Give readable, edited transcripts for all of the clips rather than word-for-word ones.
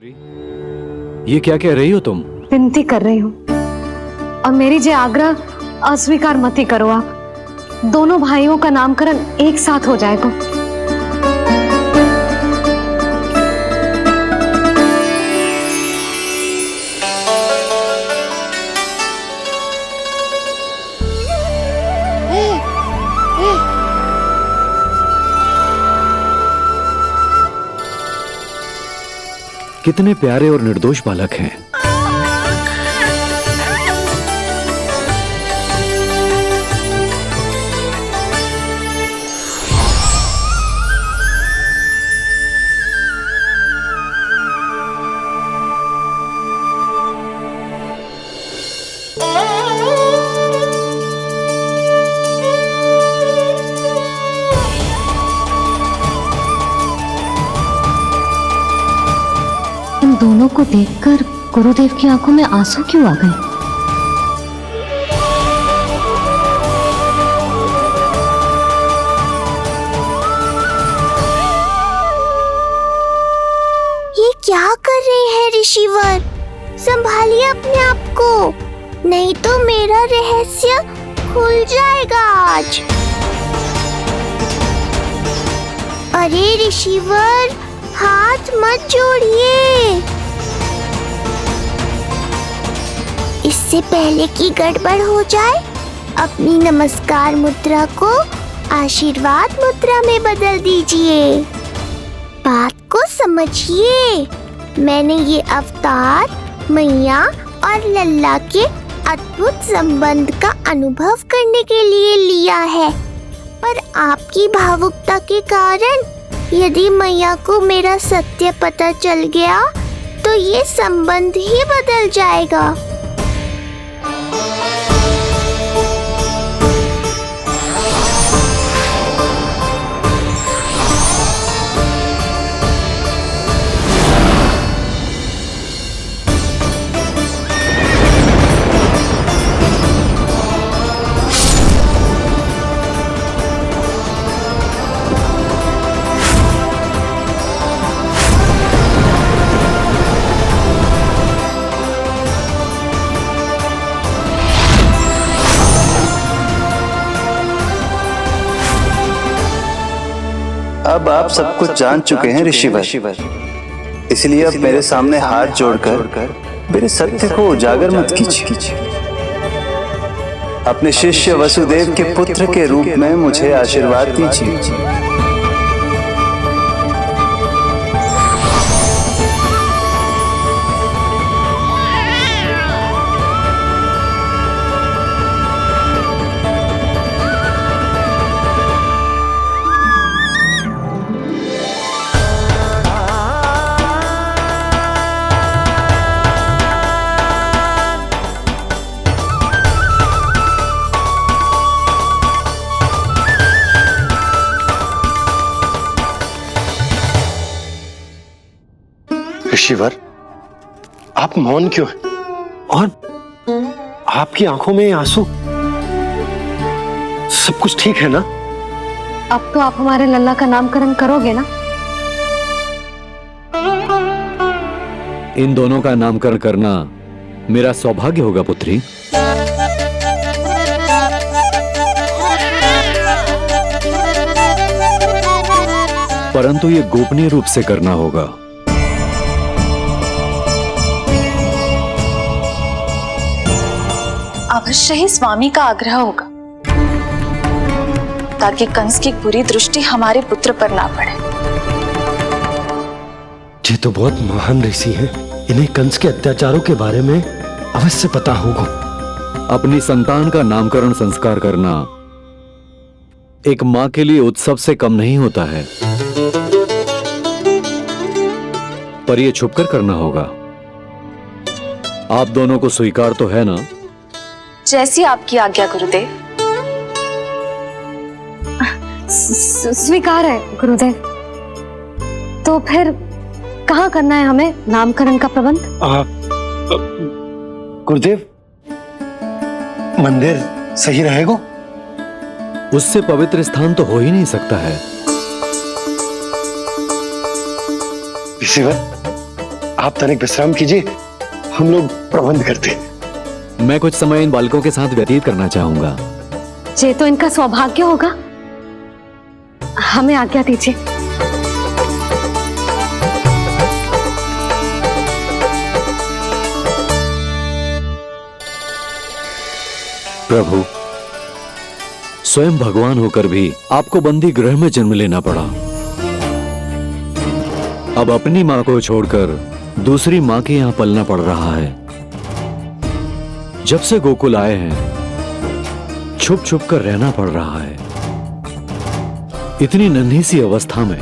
ये क्या कह रही हो तुम? विनती कर रही हूँ और मेरी जे आग्रह अस्वीकार मत ही करो। आप दोनों भाइयों का नामकरण एक साथ हो जाएगा। कितने प्यारे और निर्दोष बालक हैं। दोनों को देखकर गुरुदेव की आंखों में आंसू क्यों आ गए? ये क्या कर रहे हैं ऋषिवर? संभालिए अपने आप को, नहीं तो मेरा रहस्य खुल जाएगा आज। अरे ऋषिवर, हाथ मत जोड़िए। इससे पहले कि गड़बड़ हो जाए, अपनी नमस्कार मुद्रा को आशीर्वाद मुद्रा में बदल दीजिए। बात को समझिए। मैंने ये अवतार मैया और लल्ला के अद्भुत संबंध का अनुभव करने के लिए लिया है, पर आपकी भावुकता के कारण यदि मैया को मेरा सत्य पता चल गया तो ये संबंध ही बदल जाएगा। अब आप सब कुछ जान चुके हैं ऋषिवर, इसलिए अब मेरे सामने हाथ जोड़कर मेरे सत्य को उजागर मत कीजिए। अपने शिष्य वसुदेव के पुत्र के रूप में मुझे आशीर्वाद दीजिए। ऋषिवर, आप मौन क्यों हैं? और आपकी आंखों में आंसू? सब कुछ ठीक है ना? अब तो आप हमारे लल्ला का नामकरण करोगे ना? इन दोनों का नामकरण करना मेरा सौभाग्य होगा पुत्री। परंतु ये गोपनीय रूप से करना होगा। अवश्य ही स्वामी का आग्रह होगा, ताकि कंस की बुरी दृष्टि हमारे पुत्र पर ना पड़े। ये तो बहुत महान ऋषि हैं, इन्हें कंस के अत्याचारों के बारे में अवश्य पता होगा। अपनी संतान का नामकरण संस्कार करना एक मां के लिए उत्सव से कम नहीं होता है, पर यह छुपकर करना होगा। आप दोनों को स्वीकार तो है ना? जैसी आपकी आज्ञा गुरुदेव। स्वीकार है गुरुदेव। तो फिर कहाँ करना है हमें नामकरण का प्रबंध? गुरुदेव, मंदिर सही रहेगा? उससे पवित्र स्थान तो हो ही नहीं सकता है। ऋषिवर, आप तनिक विश्राम कीजिए, हम लोग प्रबंध करते हैं। मैं कुछ समय इन बालकों के साथ व्यतीत करना चाहूंगा। ये तो इनका सौभाग्य होगा। हमें आज्ञा दीजिए। प्रभु, स्वयं भगवान होकर भी आपको बंदी गृह में जन्म लेना पड़ा। अब अपनी मां को छोड़कर दूसरी मां के यहां पलना पड़ रहा है। जब से गोकुल आए हैं छुप छुप कर रहना पड़ रहा है। इतनी नन्ही सी अवस्था में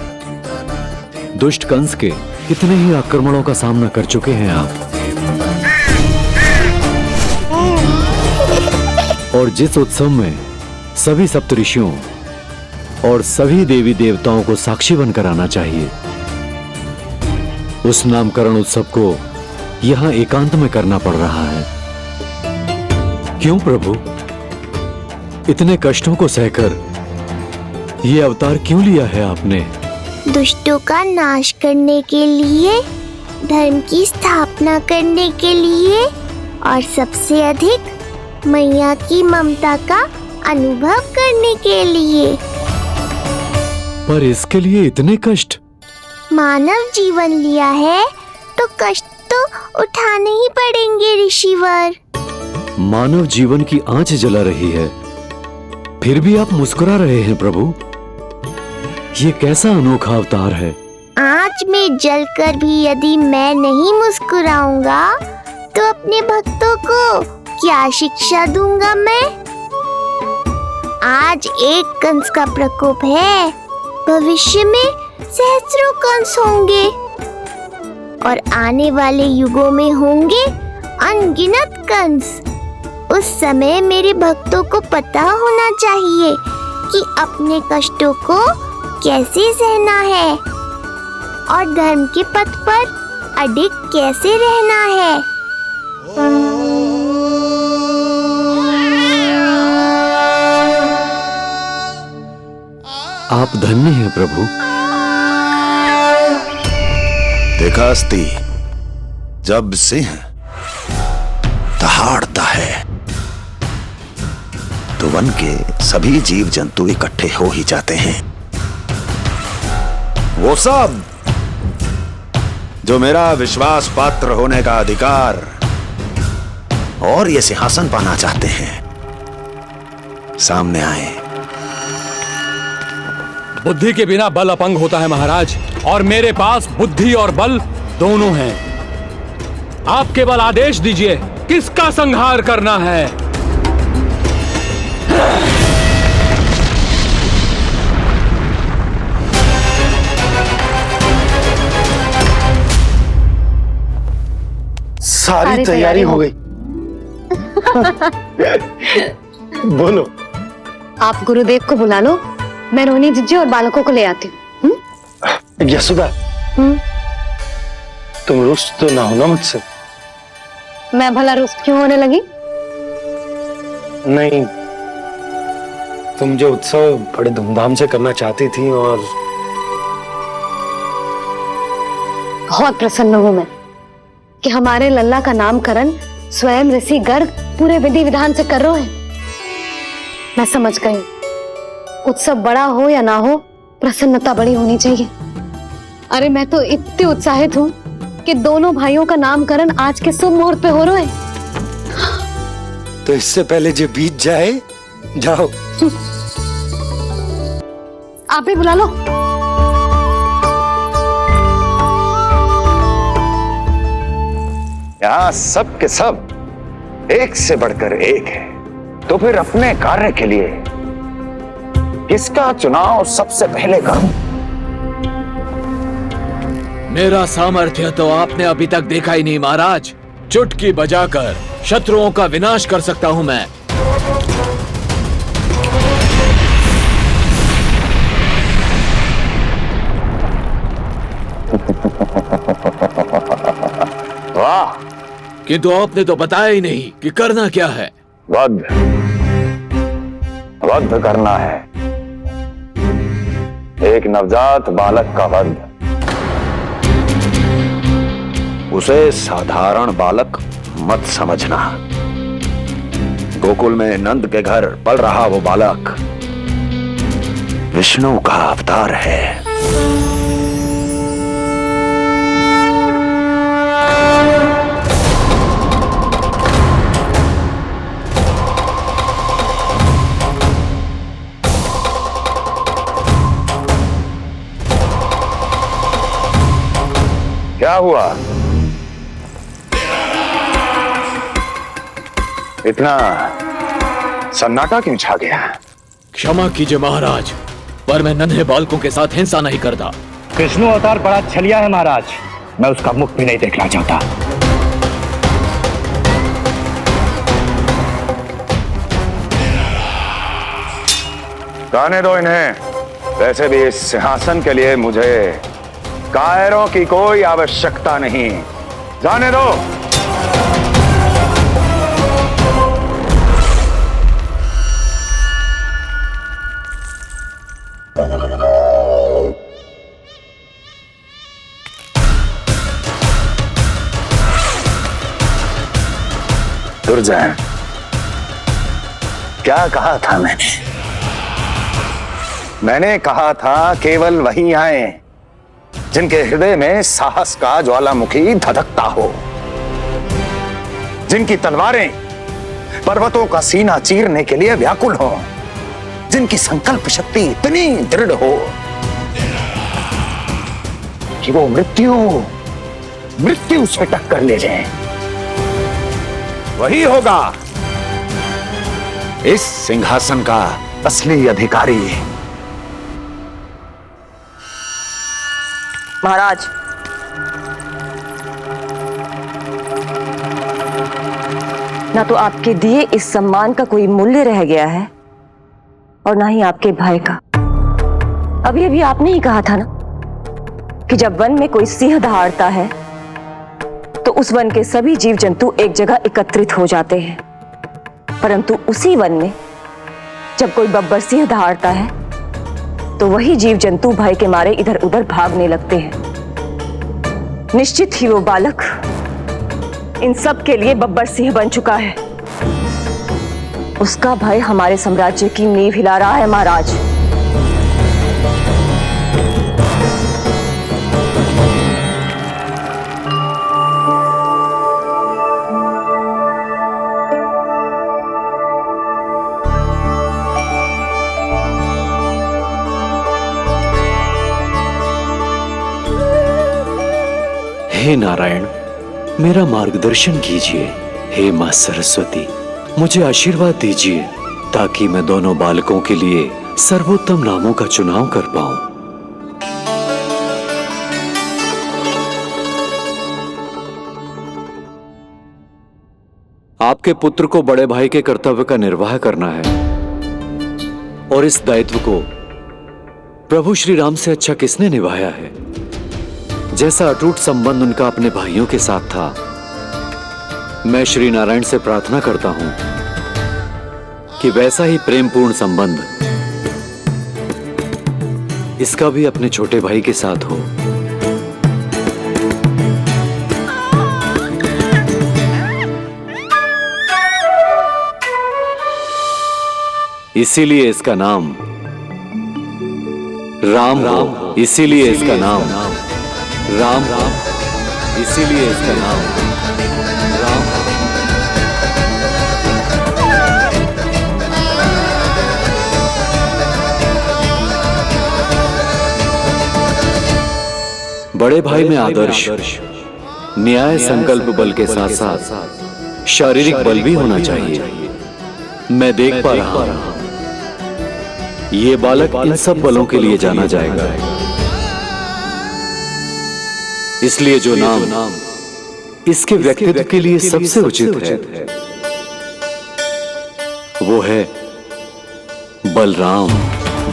दुष्ट कंस के कितने ही आक्रमणों का सामना कर चुके हैं आप। और जिस उत्सव में सभी सप्तऋषियों और सभी देवी देवताओं को साक्षी बनकर आना चाहिए, उस नामकरण उत्सव को यहां एकांत में करना पड़ रहा है। क्यों प्रभु, इतने कष्टों को सहकर ये अवतार क्यों लिया है आपने? दुष्टों का नाश करने के लिए, धर्म की स्थापना करने के लिए और सबसे अधिक मैया की ममता का अनुभव करने के लिए। पर इसके लिए इतने कष्ट? मानव जीवन लिया है तो कष्ट तो उठाने ही पड़ेंगे ऋषिवर। मानव जीवन की आंच जला रही है, फिर भी आप मुस्कुरा रहे हैं प्रभु। ये कैसा अनोखा अवतार है। आंच में जलकर भी यदि मैं नहीं मुस्कुराऊंगा तो अपने भक्तों को क्या शिक्षा दूंगा मैं? आज एक कंस का प्रकोप है, भविष्य में सहस्रों कंस होंगे और आने वाले युगों में होंगे अनगिनत कंस। उस समय मेरे भक्तों को पता होना चाहिए कि अपने कष्टों को कैसे सहना है और धर्म के पथ पर अडिग कैसे रहना है। आप धन्य हैं प्रभु। देखा अस्ति, जब सिंह दहाड़ता है तो वन के सभी जीव जंतु इकट्ठे हो ही जाते हैं। वो सब जो मेरा विश्वास पात्र होने का अधिकार और ये सिंहासन पाना चाहते हैं, सामने आए। बुद्धि के बिना बल अपंग होता है महाराज, और मेरे पास बुद्धि और बल दोनों हैं। आप केवल आदेश दीजिए किसका संहार करना है। सारी तैयारी हो गई। बोलो। आप गुरुदेव को बुला लो, मैं रोनी जीजी और बालकों को ले आती हूँ। यशोदा, तुम रुष्ट तो ना हो ना मुझसे? मैं भला रुष्ट क्यों होने लगी? नहीं, तुम जो उत्सव बड़े धूमधाम से करना चाहती थी और बहुत प्रसन्न हूँ मैं कि हमारे लल्ला का नामकरण स्वयं ऋषि गर्ग पूरे विधि विधान से कर रहे हैं। मैं समझ गई, उत्सव बड़ा हो या ना हो, प्रसन्नता बड़ी होनी चाहिए। अरे मैं तो इतनी उत्साहित हूँ कि दोनों भाइयों का नामकरण आज के शुभ मुहूर्त पे हो रहे हैं। तो इससे पहले जो बीत जाए, जाओ। आप भी बुला लो। यहाँ सब के सब एक से बढ़कर एक है, तो फिर अपने कार्य के लिए किसका चुनाव सबसे पहले करूं? मेरा सामर्थ्य तो आपने अभी तक देखा ही नहीं महाराज। चुटकी बजाकर शत्रुओं का विनाश कर सकता हूं मैं। वाह! किंतु आपने तो बताया ही नहीं कि करना क्या है। वध करना है, एक नवजात बालक का वध। उसे साधारण बालक मत समझना। गोकुल में नंद के घर पल रहा वो बालक विष्णु का अवतार है। क्या हुआ? इतना सन्नाटा क्यों छा गया? क्षमा कीजिए महाराज, पर मैं नन्हे बालकों के साथ हिंसा नहीं करता। विष्णु अवतार बड़ा छलिया है महाराज, मैं उसका मुख भी नहीं देखना चाहता। गाने दो इन्हें। वैसे भी इस सिंहासन के लिए मुझे कायरों की कोई आवश्यकता नहीं। जाने दो। दुर्जय, क्या कहा था मैंने कहा था केवल वही आए जिनके हृदय में साहस का ज्वालामुखी धधकता हो, जिनकी तलवारें पर्वतों का सीना चीरने के लिए व्याकुल हो, जिनकी संकल्प शक्ति इतनी दृढ़ हो कि वो मृत्यु से टक्कर ले जाए। वही होगा इस सिंहासन का असली अधिकारी। महाराज, ना तो आपके दिए इस सम्मान का कोई मूल्य रह गया है और ना ही आपके भय का। अभी आपने ही कहा था ना कि जब वन में कोई सिंह दहाड़ता है तो उस वन के सभी जीव जंतु एक जगह एकत्रित हो जाते हैं, परंतु उसी वन में जब कोई बब्बर सिंह दहाड़ता है तो वही जीव जंतु भय के मारे इधर उधर भागने लगते हैं। निश्चित ही वो बालक इन सब के लिए बब्बर सिंह बन चुका है। उसका भय हमारे साम्राज्य की नींव हिला रहा है महाराज। हे नारायण, मेरा मार्गदर्शन कीजिए। हे मां सरस्वती, मुझे आशीर्वाद दीजिए ताकि मैं दोनों बालकों के लिए सर्वोत्तम नामों का चुनाव कर पाऊं। आपके पुत्र को बड़े भाई के कर्तव्य का निर्वाह करना है और इस दायित्व को प्रभु श्री राम से अच्छा किसने निभाया है? जैसा अटूट संबंध उनका अपने भाइयों के साथ था, मैं श्री नारायण से प्रार्थना करता हूं कि वैसा ही प्रेमपूर्ण संबंध इसका भी अपने छोटे भाई के साथ हो। इसीलिए इसका नाम राम हो। इसीलिए इसका नाम राम, इसीलिए इसका नाम राम। बड़े भाई में आदर्श, न्याय, संकल्प बल के साथ साथ शारीरिक बल भी होना चाहिए। मैं देख पा रहा हूं ये बालक इन सब बलों के लिए जाना जाएगा। इसलिए जो नाम इसके व्यक्तित्व के लिए सबसे उचित है वो है बलराम।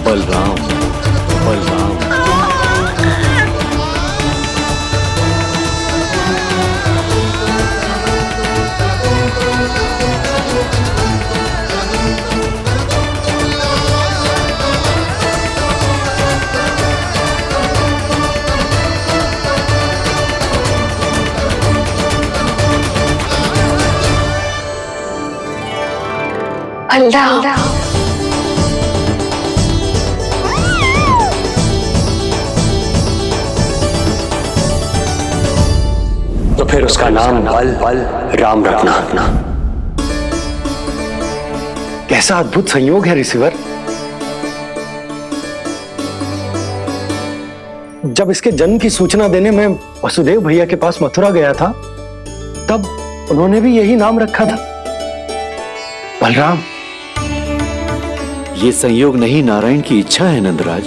बलराम, बलराम। बलराम। तो फिर उसका नाम बल राम रखना। कैसा अद्भुत संयोग है रिसीवर। जब इसके जन्म की सूचना देने में वसुदेव भैया के पास मथुरा गया था, तब उन्होंने भी यही नाम रखा था, बलराम। ये संयोग नहीं, नारायण की इच्छा है नंदराज।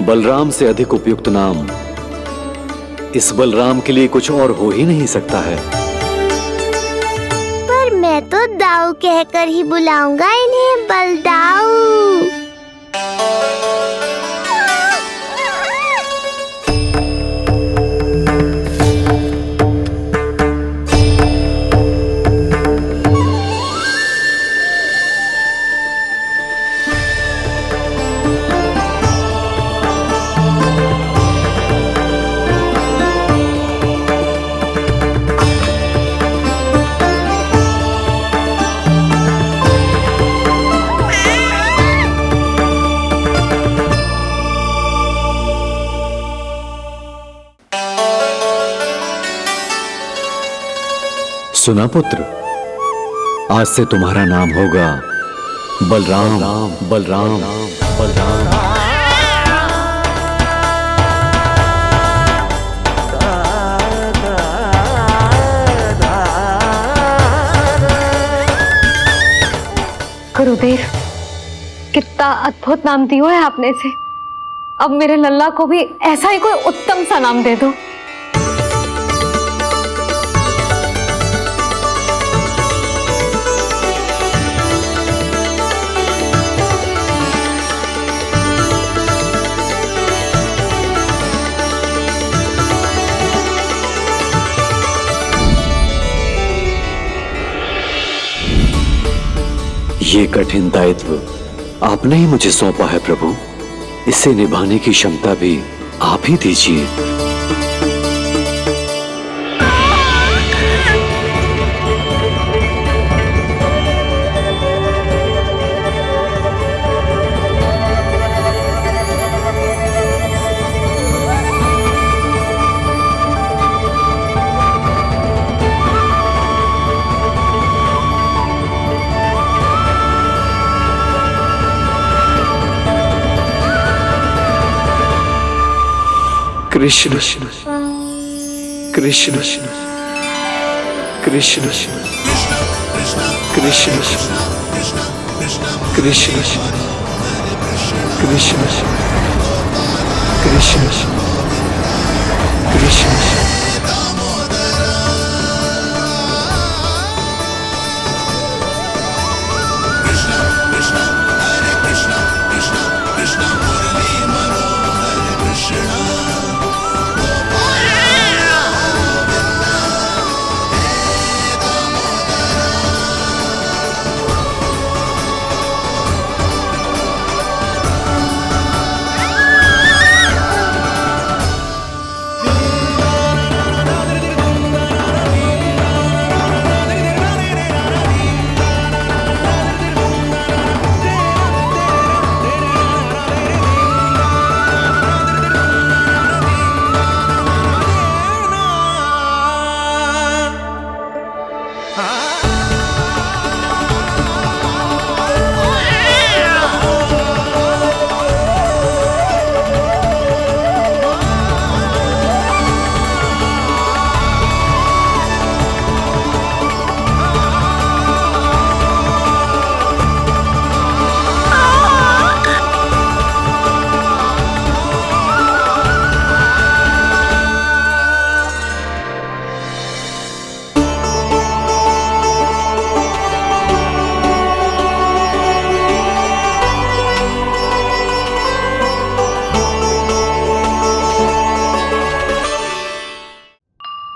बलराम से अधिक उपयुक्त नाम इस बलराम के लिए कुछ और हो ही नहीं सकता है। पर मैं तो दाऊ कहकर ही बुलाऊंगा इन्हें, बलदाऊ। सुना पुत्र, आज से तुम्हारा नाम होगा बलराम। बलराम बलराम। गुरुदेव, कितना अद्भुत नाम दिया है आपने इसे। अब मेरे लल्ला को भी ऐसा ही कोई उत्तम सा नाम दे दो। ये कठिन दायित्व आपने ही मुझे सौंपा है प्रभु, इसे निभाने की क्षमता भी आप ही दीजिए। कृष्ण कृष्ण कृष्ण कृष्ण कृष्ण कृष्ण कृष्ण कृष्ण कृष्ण।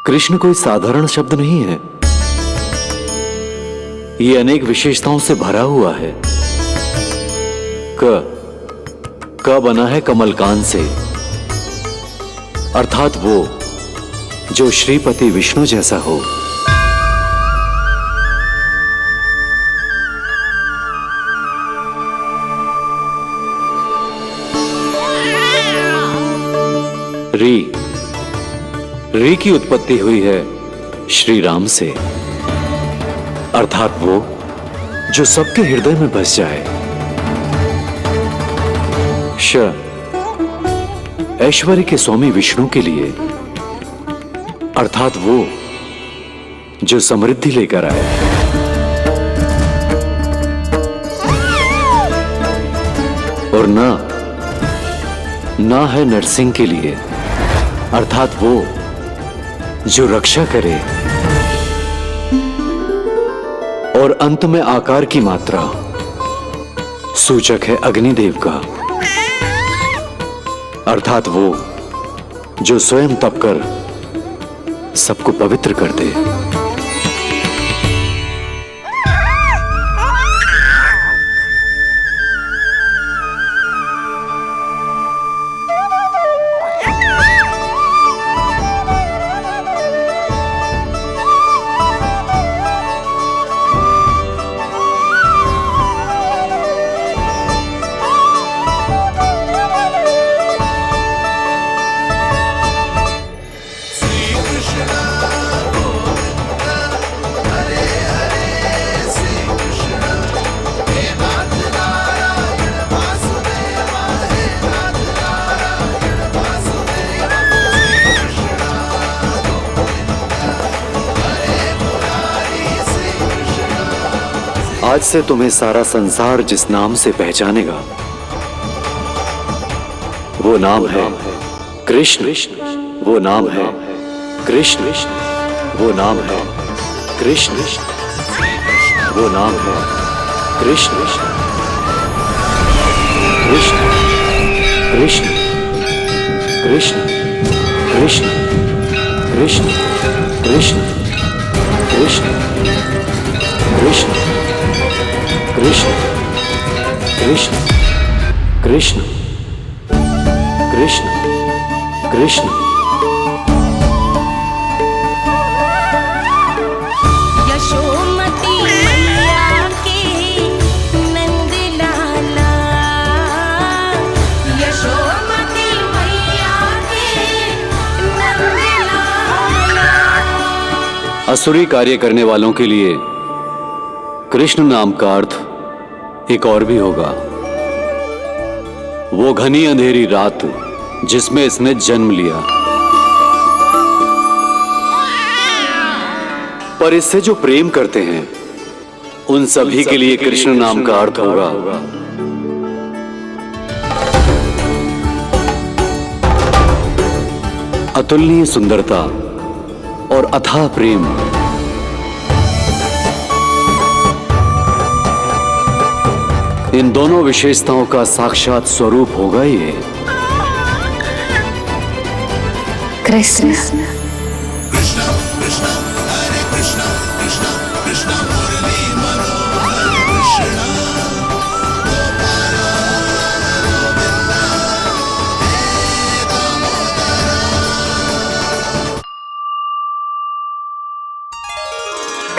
कृष्ण कोई साधारण शब्द नहीं है, ये अनेक विशेषताओं से भरा हुआ है। क बना है कमलकांत से, अर्थात वो जो श्रीपति विष्णु जैसा हो। री की उत्पत्ति हुई है श्री राम से, अर्थात वो जो सबके हृदय में बस जाए। श ऐश्वर्य के स्वामी विष्णु के लिए, अर्थात वो जो समृद्धि लेकर आए। और ना है नरसिंह के लिए, अर्थात वो जो रक्षा करे। और अंत में आकार की मात्रा सूचक है अग्निदेव का, अर्थात वो जो स्वयं तप कर सबको पवित्र कर दे। आज से तुम्हें सारा संसार जिस नाम से पहचानेगा वो नाम है कृष्ण। वो नाम है कृष्ण। वो नाम है कृष्ण। वो नाम है कृष्ण। कृष्ण कृष्ण कृष्ण कृष्ण कृष्ण कृष्ण कृष्ण कृष्ण कृष्ण कृष्ण कृष्ण कृष्ण कृष्ण। यशोमती मैया के नंद लाला, यशोमती मैया के नंद लाला। असुरी कार्य करने वालों के लिए कृष्ण नाम का अर्थ एक और भी होगा। वो घनी अंधेरी रात जिसमें इसने जन्म लिया, पर इससे जो प्रेम करते हैं उन सभी के लिए कृष्ण नाम का अर्थ होगा अतुलनीय सुंदरता और अथाह प्रेम। इन दोनों विशेषताओं का साक्षात स्वरूप होगा ये कृष्ण।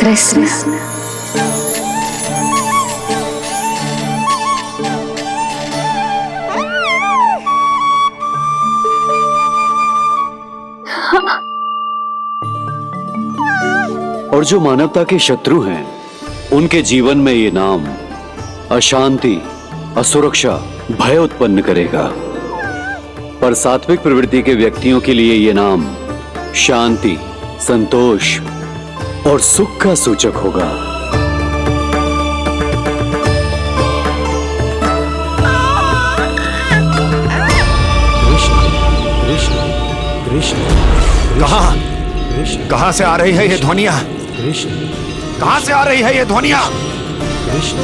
कृष्ण और जो मानवता के शत्रु हैं उनके जीवन में ये नाम अशांति, असुरक्षा, भय उत्पन्न करेगा, पर सात्विक प्रवृत्ति के व्यक्तियों के लिए ये नाम शांति, संतोष और सुख का सूचक होगा। कृष्ण कृष्ण कहां से आ रही है ये ध्वनियां? कृष्ण कहां से आ रही है ये ध्वनियां? कृष्ण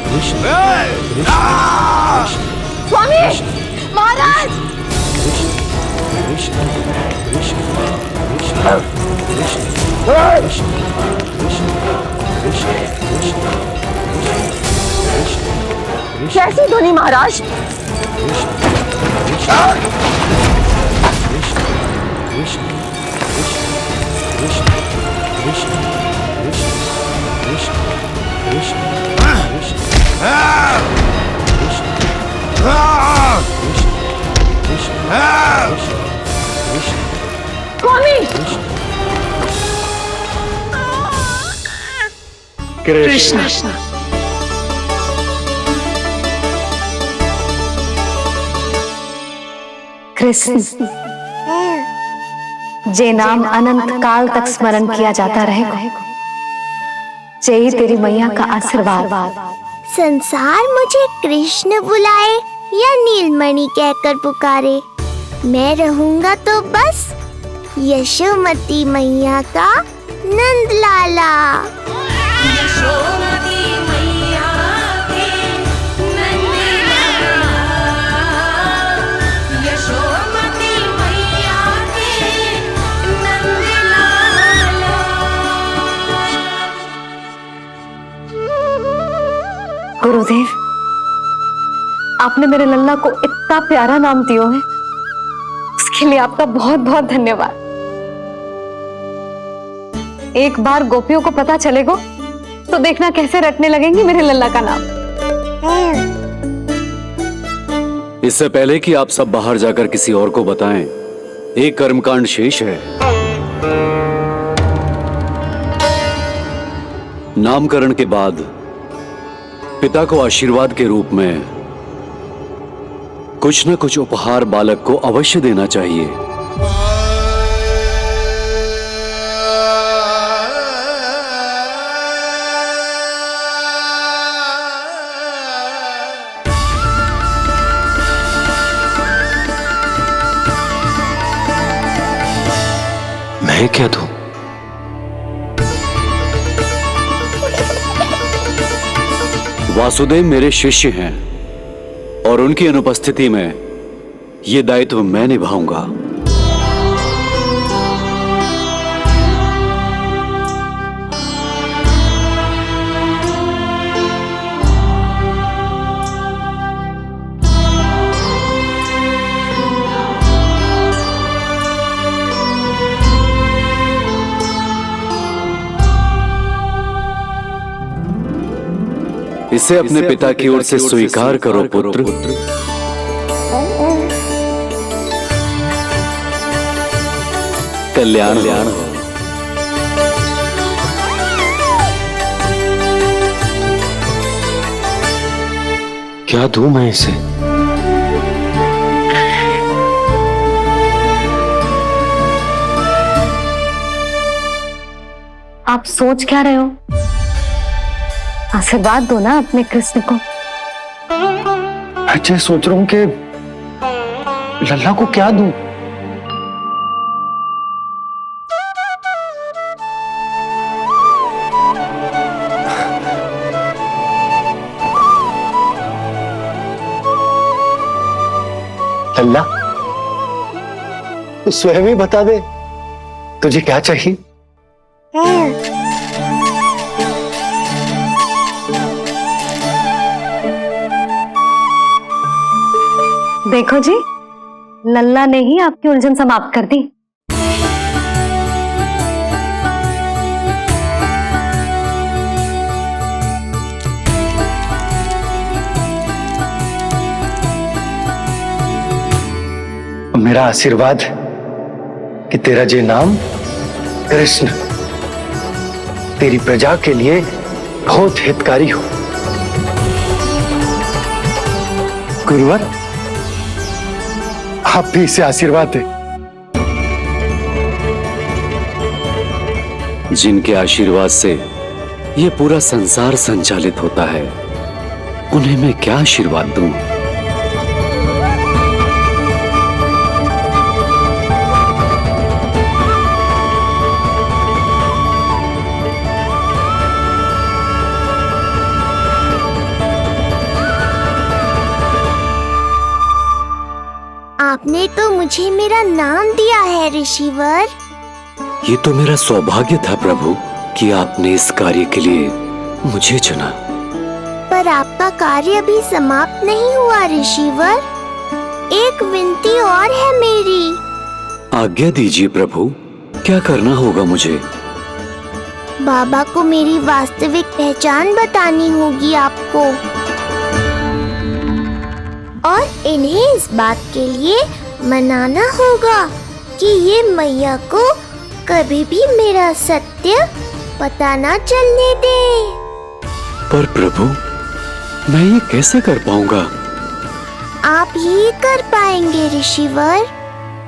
कृष्ण स्वामी महाराज कृष्ण कृष्ण कैसी ध्वनि महाराज? कृष्ण कृष्ण। कृष्ण, जे नाम अनंत काल तक स्मरण किया जाता रहेगा, जय तेरी मैया का आशीर्वाद। संसार मुझे कृष्ण बुलाए या नीलमणि कहकर पुकारे, मैं रहूंगा तो बस यशोमती मैया का नंद लाला। यशोमती मैया के नंद लाला, यशोमती मैया के नंद लाला। गुरुदेव, आपने मेरे लल्ला को इतना प्यारा नाम दिया है, उसके लिए आपका बहुत बहुत धन्यवाद। एक बार गोपियों को पता चलेगा तो देखना कैसे रटने लगेंगी मेरे लल्ला का नाम। इससे पहले कि आप सब बाहर जाकर किसी और को बताएं, एक कर्मकांड शेष है। नामकरण के बाद पिता को आशीर्वाद के रूप में कुछ न कुछ उपहार बालक को अवश्य देना चाहिए। मैं क्या दूं? वासुदेव मेरे शिष्य हैं और उनकी अनुपस्थिति में यह दायित्व मैं निभाऊंगा। इसे अपने पिता की ओर से स्वीकार करो पुत्र। कल्याण हो। क्या दूं मैं इसे? आप सोच क्या रहे हो? आशीर्वाद दो ना अपने कृष्ण को। अच्छा, सोच रहा हूं कि लल्ला को क्या दूं? लल्ला, तू स्वयं ही बता दे, तुझे क्या चाहिए? देखो जी, लल्ला ने ही आपकी उलझन समाप्त कर दी। मेरा आशीर्वाद कि तेरा जे नाम कृष्ण तेरी प्रजा के लिए बहुत हितकारी हो। गुरुवर, आप भी इसे आशीर्वाद दें। जिनके आशीर्वाद से ये पूरा संसार संचालित होता है, उन्हें मैं क्या आशीर्वाद दूं? आपने तो मुझे मेरा नाम दिया है ऋषिवर। ये तो मेरा सौभाग्य था प्रभु कि आपने इस कार्य के लिए मुझे चुना। पर आपका कार्य अभी समाप्त नहीं हुआ ऋषिवर। एक विनती और है मेरी। आज्ञा दीजिए प्रभु, क्या करना होगा मुझे? बाबा को मेरी वास्तविक पहचान बतानी होगी आपको, और इन्हें इस बात के लिए मनाना होगा कि ये मैया को कभी भी मेरा सत्य पता ना चलने दे। पर प्रभु, मैं ये कैसे कर पाऊंगा? आप ही कर पाएंगे ऋषिवर,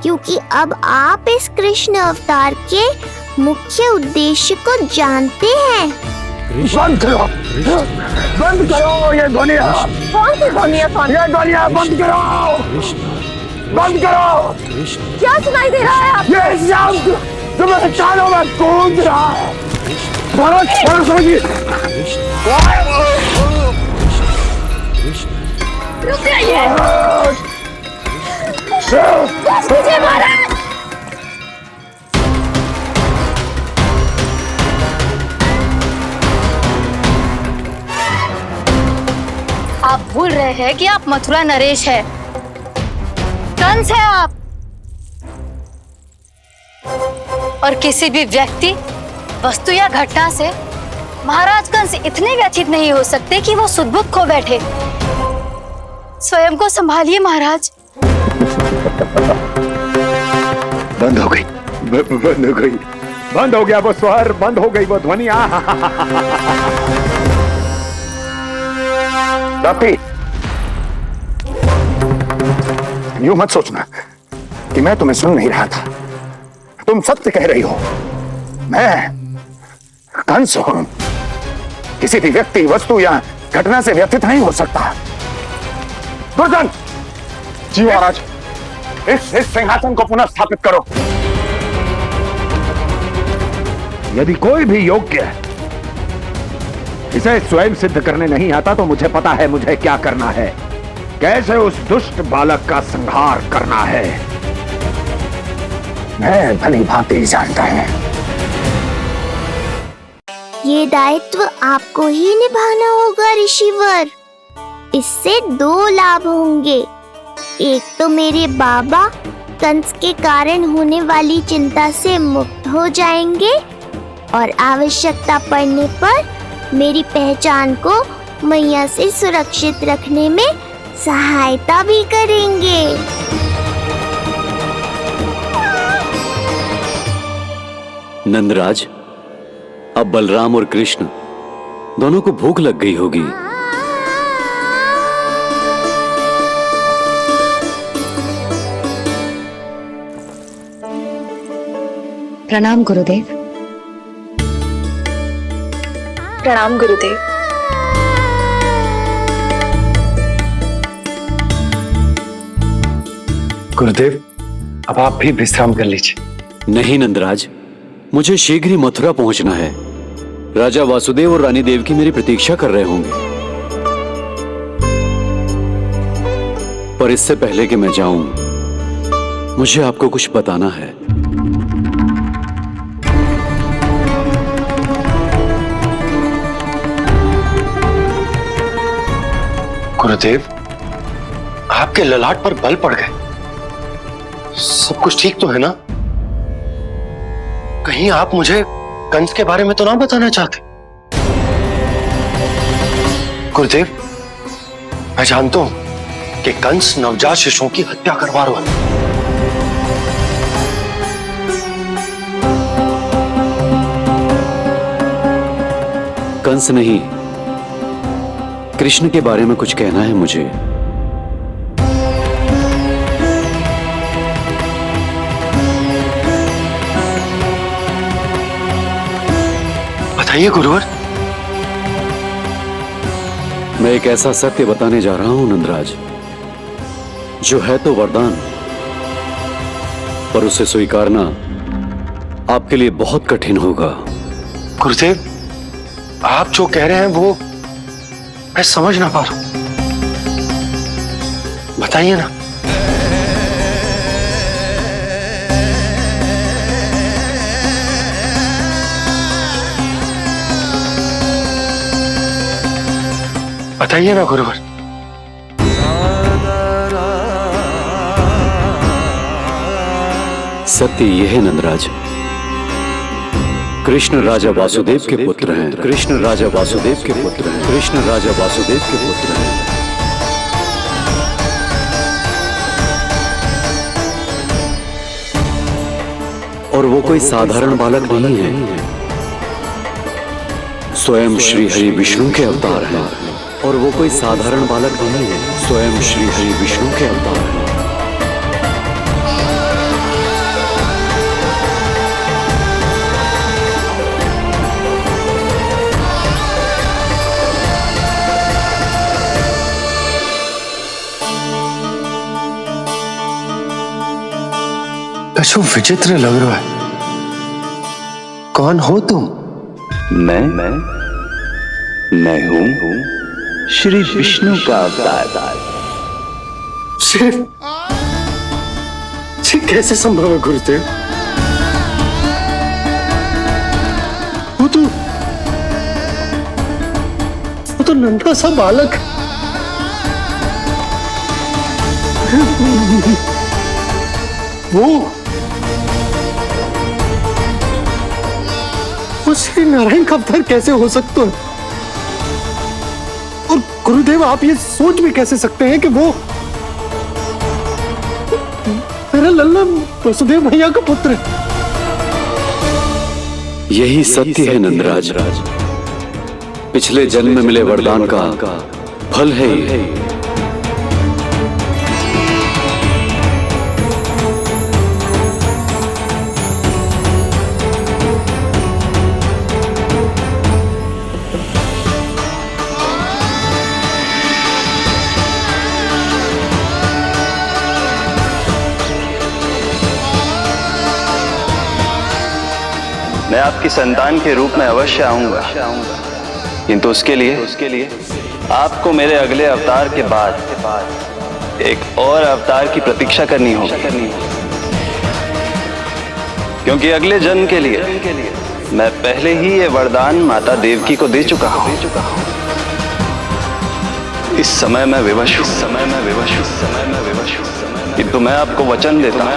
क्योंकि अब आप इस कृष्ण अवतार के मुख्य उद्देश्य को जानते हैं। बंद करो, बंद करो ये ध्वनिया। कौन सी ध्वनिया? ये ध्वनिया बंद करो, बंद करो। क्या सुनाई दे रहा है आप? ये शब्द जो मेरे कानों में गूंज रहा है। समझिए। रुक जाइए। मुझे मारा। आप भूल रहे हैं कि आप मथुरा नरेश है, कंस है आप। और किसी भी व्यक्ति, वस्तु या घटना से महाराज कंस इतने व्यथित नहीं हो सकते कि वो सुदबुद्ध खो बैठे। स्वयं को संभालिए महाराज। बंद हो गई, बंद हो गई, बंद हो गया वो स्वर, बंद हो गई वो ध्वनिया। रापी, यूं मत सोचना कि मैं तुम्हें सुन नहीं रहा था। तुम सत्य कह रही हो। मैं कंस हूं। किसी भी व्यक्ति, वस्तु या घटना से व्यथित नहीं हो सकता। दुर्जन, जी महाराज, इस सिंहासन को पुनः स्थापित करो। यदि कोई भी योग्य इसे स्वयं सिद्ध करने नहीं आता तो मुझे पता है मुझे क्या करना है, कैसे उस दुष्ट बालक का संहार करना है। मैं भली भांति जानता हूं। ये दायित्व आपको ही निभाना होगा ऋषिवर। इससे दो लाभ होंगे। एक तो मेरे बाबा कंस के कारण होने वाली चिंता से मुक्त हो जाएंगे और आवश्यकता पड़ने पर मेरी पहचान को मैया से सुरक्षित रखने में सहायता भी करेंगे। नंदराज, अब बलराम और कृष्ण दोनों को भूख लग गई होगी। प्रणाम गुरुदेव। प्रणाम गुरुदेव। गुरुदेव, अब आप भी विश्राम कर लीजिए। नहीं नंदराज, मुझे शीघ्र ही मथुरा पहुंचना है। राजा वासुदेव और रानी देवकी मेरी प्रतीक्षा कर रहे होंगे। पर इससे पहले कि मैं जाऊं, मुझे आपको कुछ बताना है। गुरुदेव, आपके ललाट पर बल पड़ गए। सब कुछ ठीक तो है ना? कहीं आप मुझे कंस के बारे में तो ना बताना चाहते? गुरुदेव, मैं जानता हूं कि कंस नवजात शिशुओं की हत्या करवा रहा है। कंस नहीं, कृष्ण के बारे में कुछ कहना है मुझे। बताइए गुरुवर। मैं एक ऐसा सत्य बताने जा रहा हूं नंदराज, जो है तो वरदान, पर उसे स्वीकारना आपके लिए बहुत कठिन होगा। गुरुदेव, आप जो कह रहे हैं वो मैं समझ ना पा रहा हूं। बताइए ना। बताइए ना गुरुवर। सत्य यह है नंदराज, कृष्ण राजा वासुदेव के पुत्र हैं। कृष्ण राजा वासुदेव के पुत्र हैं। कृष्ण राजा वासुदेव के पुत्र हैं। और वो कोई साधारण बालक नहीं है। स्वयं श्री हरि विष्णु के अवतार हैं और वो कोई साधारण बालक नहीं है, स्वयं श्री हरि विष्णु के अवतार हैं। कछु विचित्र लग रहा है। कौन हो तुम? मैं हूं श्री विष्णु का अवतार। कैसे संभव है गुरुदेव? वो तो नन्हा सा बालक है। वो श्री नारायण का अवतार कैसे हो सकता है? और गुरुदेव आप ये सोच भी कैसे सकते हैं कि वो मेरा लल्ला वसुदेव भैया का पुत्र है? यही सत्य है नंदराज। पिछले जन्म में मिले वरदान का फल है ये। मैं आपकी संतान के रूप में अवश्य आऊंगा, किंतु उसके लिए आपको मेरे अगले अवतार के बाद एक और अवतार की प्रतीक्षा करनी होगी, क्योंकि अगले जन्म के लिए मैं पहले ही ये वरदान माता देवकी को दे चुका हूं। इस समय मैं विवश हूं, किंतु मैं आपको वचन देता हूं,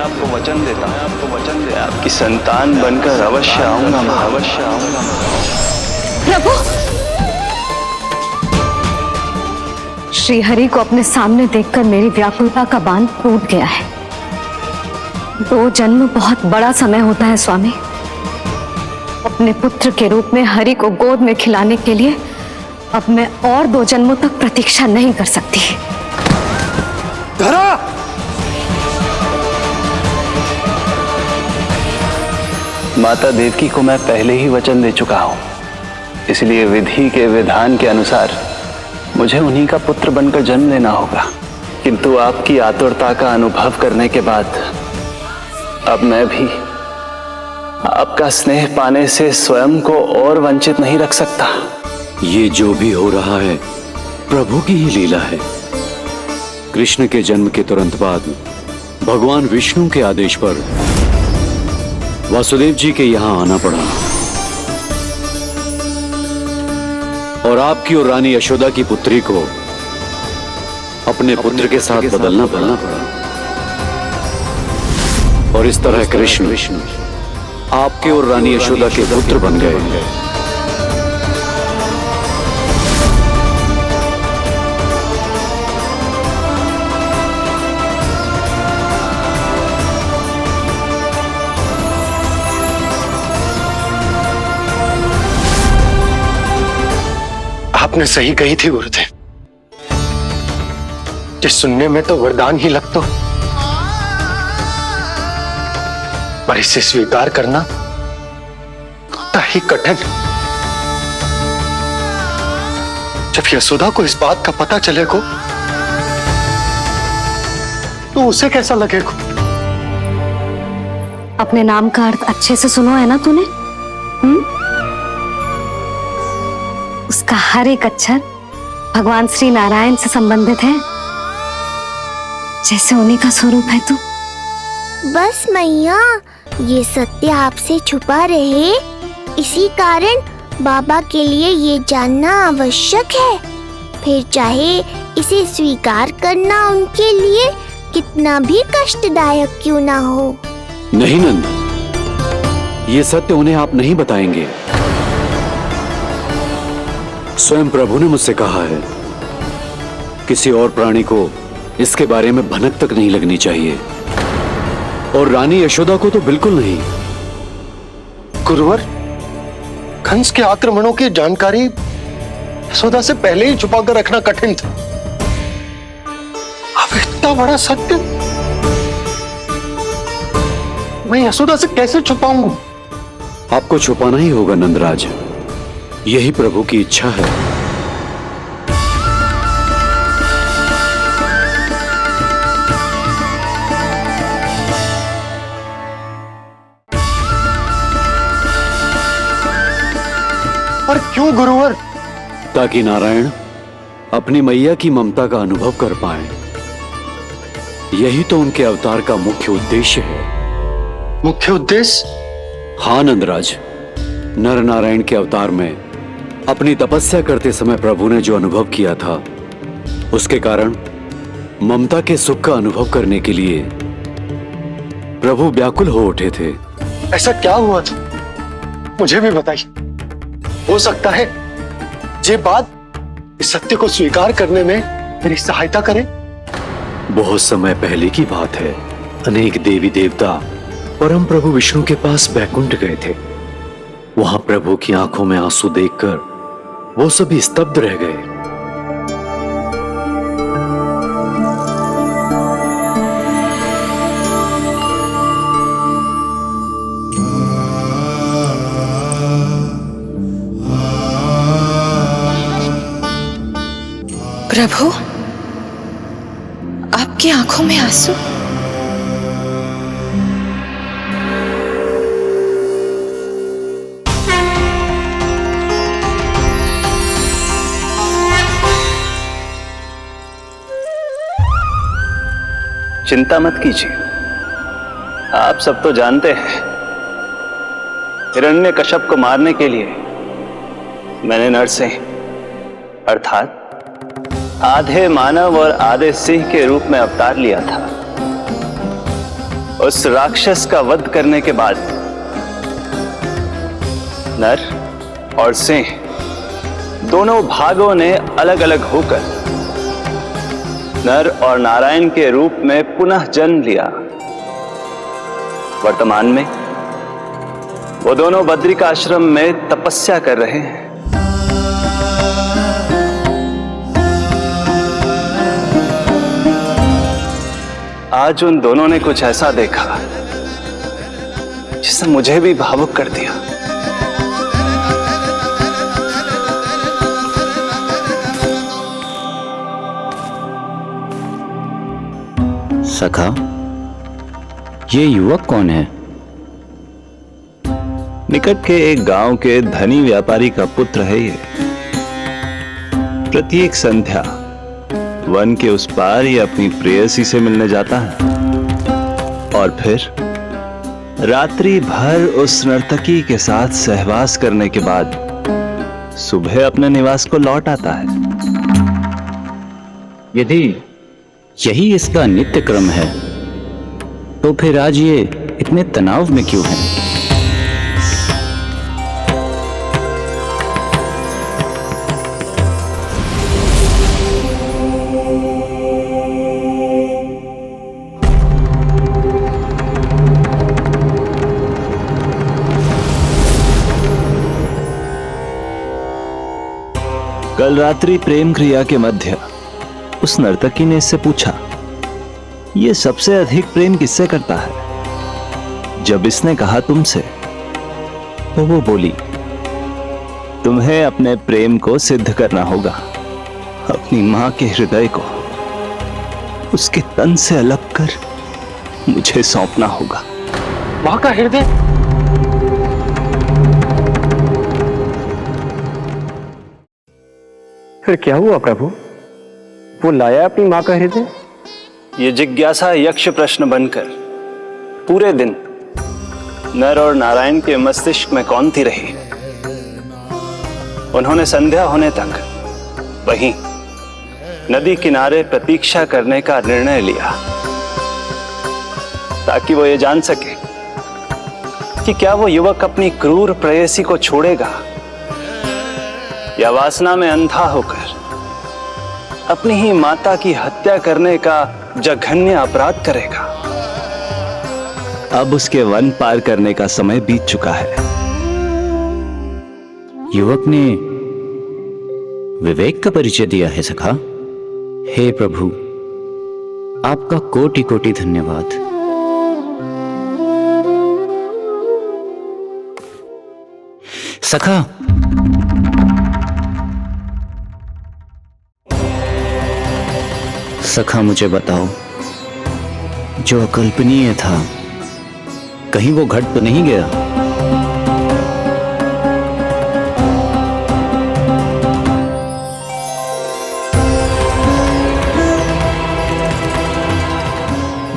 आपकी संतान बनकर अवश्य आऊंगा, अवश्य आऊंगा। प्रभु, श्री हरि को अपने सामने देखकर मेरी व्याकुलता का बांध टूट गया है। 2 जन्म बहुत बड़ा समय होता है स्वामी। अपने पुत्र के रूप में हरि को गोद में खिलाने के लिए अब मैं और 2 जन्मों तक प्रतीक्षा नहीं कर सकती। धरा! माता देवकी को मैं पहले ही वचन दे चुका हूं, इसलिए विधि के विधान के अनुसार मुझे उन्हीं का पुत्र बनकर जन्म लेना होगा। किंतु आपकी आतुरता का अनुभव करने के बाद अब मैं भी आपका स्नेह पाने से स्वयं को और वंचित नहीं रख सकता। ये जो भी हो रहा है प्रभु की ही लीला है। कृष्ण के जन्म के तुरंत बाद भगवान विष्णु के आदेश पर वासुदेव जी के यहां आना पड़ा और आपकी और रानी यशोदा की पुत्री को अपने पुत्र के साथ बदलना पड़ा और इस तरह कृष्ण आपके और रानी यशोदा के पुत्र बन गए। आपने सही कही थी गुरुदेव। जिस सुनने में तो वरदान ही लगता, पर इसे स्वीकार करना उतना ही कठिन। जब यशोदा को इस बात का पता चलेगा तो उसे कैसा लगेगा? अपने नाम का अर्थ अच्छे से सुनो है ना तूने? उसका हर एक अक्षर भगवान श्री नारायण से संबंधित है, जैसे उन्हीं का स्वरूप है तू। बस मैया, ये सत्य आपसे छुपा रहे, इसी कारण बाबा के लिए ये जानना आवश्यक है। फिर चाहे इसे स्वीकार करना उनके लिए कितना भी कष्टदायक क्यों ना हो। नहीं नंद, ये सत्य उन्हें आप नहीं बताएंगे। स्वयं प्रभु ने मुझसे कहा है किसी और प्राणी को इसके बारे में भनक तक नहीं लगनी चाहिए, और रानी यशोदा को तो बिल्कुल नहीं। गुरुवर, कंस के आक्रमणों की जानकारी यशोदा से पहले ही छुपाकर रखना कठिन था। अब इतना बड़ा सत्य मैं यशोदा से कैसे छुपाऊंगा? आपको छुपाना ही होगा नंदराज, यही प्रभु की इच्छा है। और क्यों गुरुवर? ताकि नारायण अपनी मैया की ममता का अनुभव कर पाए। यही तो उनके अवतार का मुख्य उद्देश्य है। मुख्य उद्देश्य? हाँ नंदराज, नर नारायण के अवतार में अपनी तपस्या करते समय प्रभु ने जो अनुभव किया था, उसके कारण ममता के सुख का अनुभव करने के लिए प्रभु व्याकुल हो उठे थे। ऐसा क्या हुआ था, मुझे भी बताइए। हो सकता है ये बात इस सत्य को स्वीकार करने में मेरी सहायता करे। बहुत समय पहले की बात है। अनेक देवी देवता परम प्रभु विष्णु के पास बैकुंठ गए थे। वहां प्रभु की आंखों में आंसू देखकर वो सभी स्तब्ध रह गए। प्रभु, आपकी आंखों में आंसू? चिंता मत कीजिए, आप सब तो जानते हैं हिरण्यकश्यप को मारने के लिए मैंने नरसिंह अर्थात आधे मानव और आधे सिंह के रूप में अवतार लिया था। उस राक्षस का वध करने के बाद नर और सिंह दोनों भागों ने अलग अलग होकर नर और नारायण के रूप में पुनः जन्म लिया। वर्तमान में वो दोनों बद्रिकाश्रम में तपस्या कर रहे हैं। आज उन दोनों ने कुछ ऐसा देखा जिसने मुझे भी भावुक कर दिया। सखा, ये युवक कौन है? निकट के एक गांव के धनी व्यापारी का पुत्र है ये। प्रत्येक संध्या वन के उस पार ये अपनी प्रेयसी से मिलने जाता है और फिर रात्रि भर उस नर्तकी के साथ सहवास करने के बाद सुबह अपने निवास को लौट आता है। यदि यही इसका नित्य क्रम है तो फिर आज ये इतने तनाव में क्यों है? कल रात्रि प्रेम क्रिया के मध्य उस नर्तकी ने इससे पूछा, ये सबसे अधिक प्रेम किससे करता है? जब इसने कहा तुमसे, तो वो बोली, तुम्हें अपने प्रेम को सिद्ध करना होगा। अपनी मां के हृदय को उसके तन से अलग कर मुझे सौंपना होगा। मां का हृदय? फिर क्या हुआ प्रभु? वो लाया अपनी मां का हृदय? ये जिज्ञासा यक्ष प्रश्न बनकर पूरे दिन नर और नारायण के मस्तिष्क में कौंधती रही। उन्होंने संध्या होने तक वहीं नदी किनारे प्रतीक्षा करने का निर्णय लिया ताकि वो ये जान सके कि क्या वो युवक अपनी क्रूर प्रेयसी को छोड़ेगा या वासना में अंधा होकर अपनी ही माता की हत्या करने का जघन्य अपराध करेगा। अब उसके वन पार करने का समय बीत चुका है। युवक ने विवेक का परिचय दिया है सखा। हे प्रभु, आपका कोटि कोटि धन्यवाद। सखा, सखा मुझे बताओ, जो अकल्पनीय था कहीं वो घट तो नहीं गया?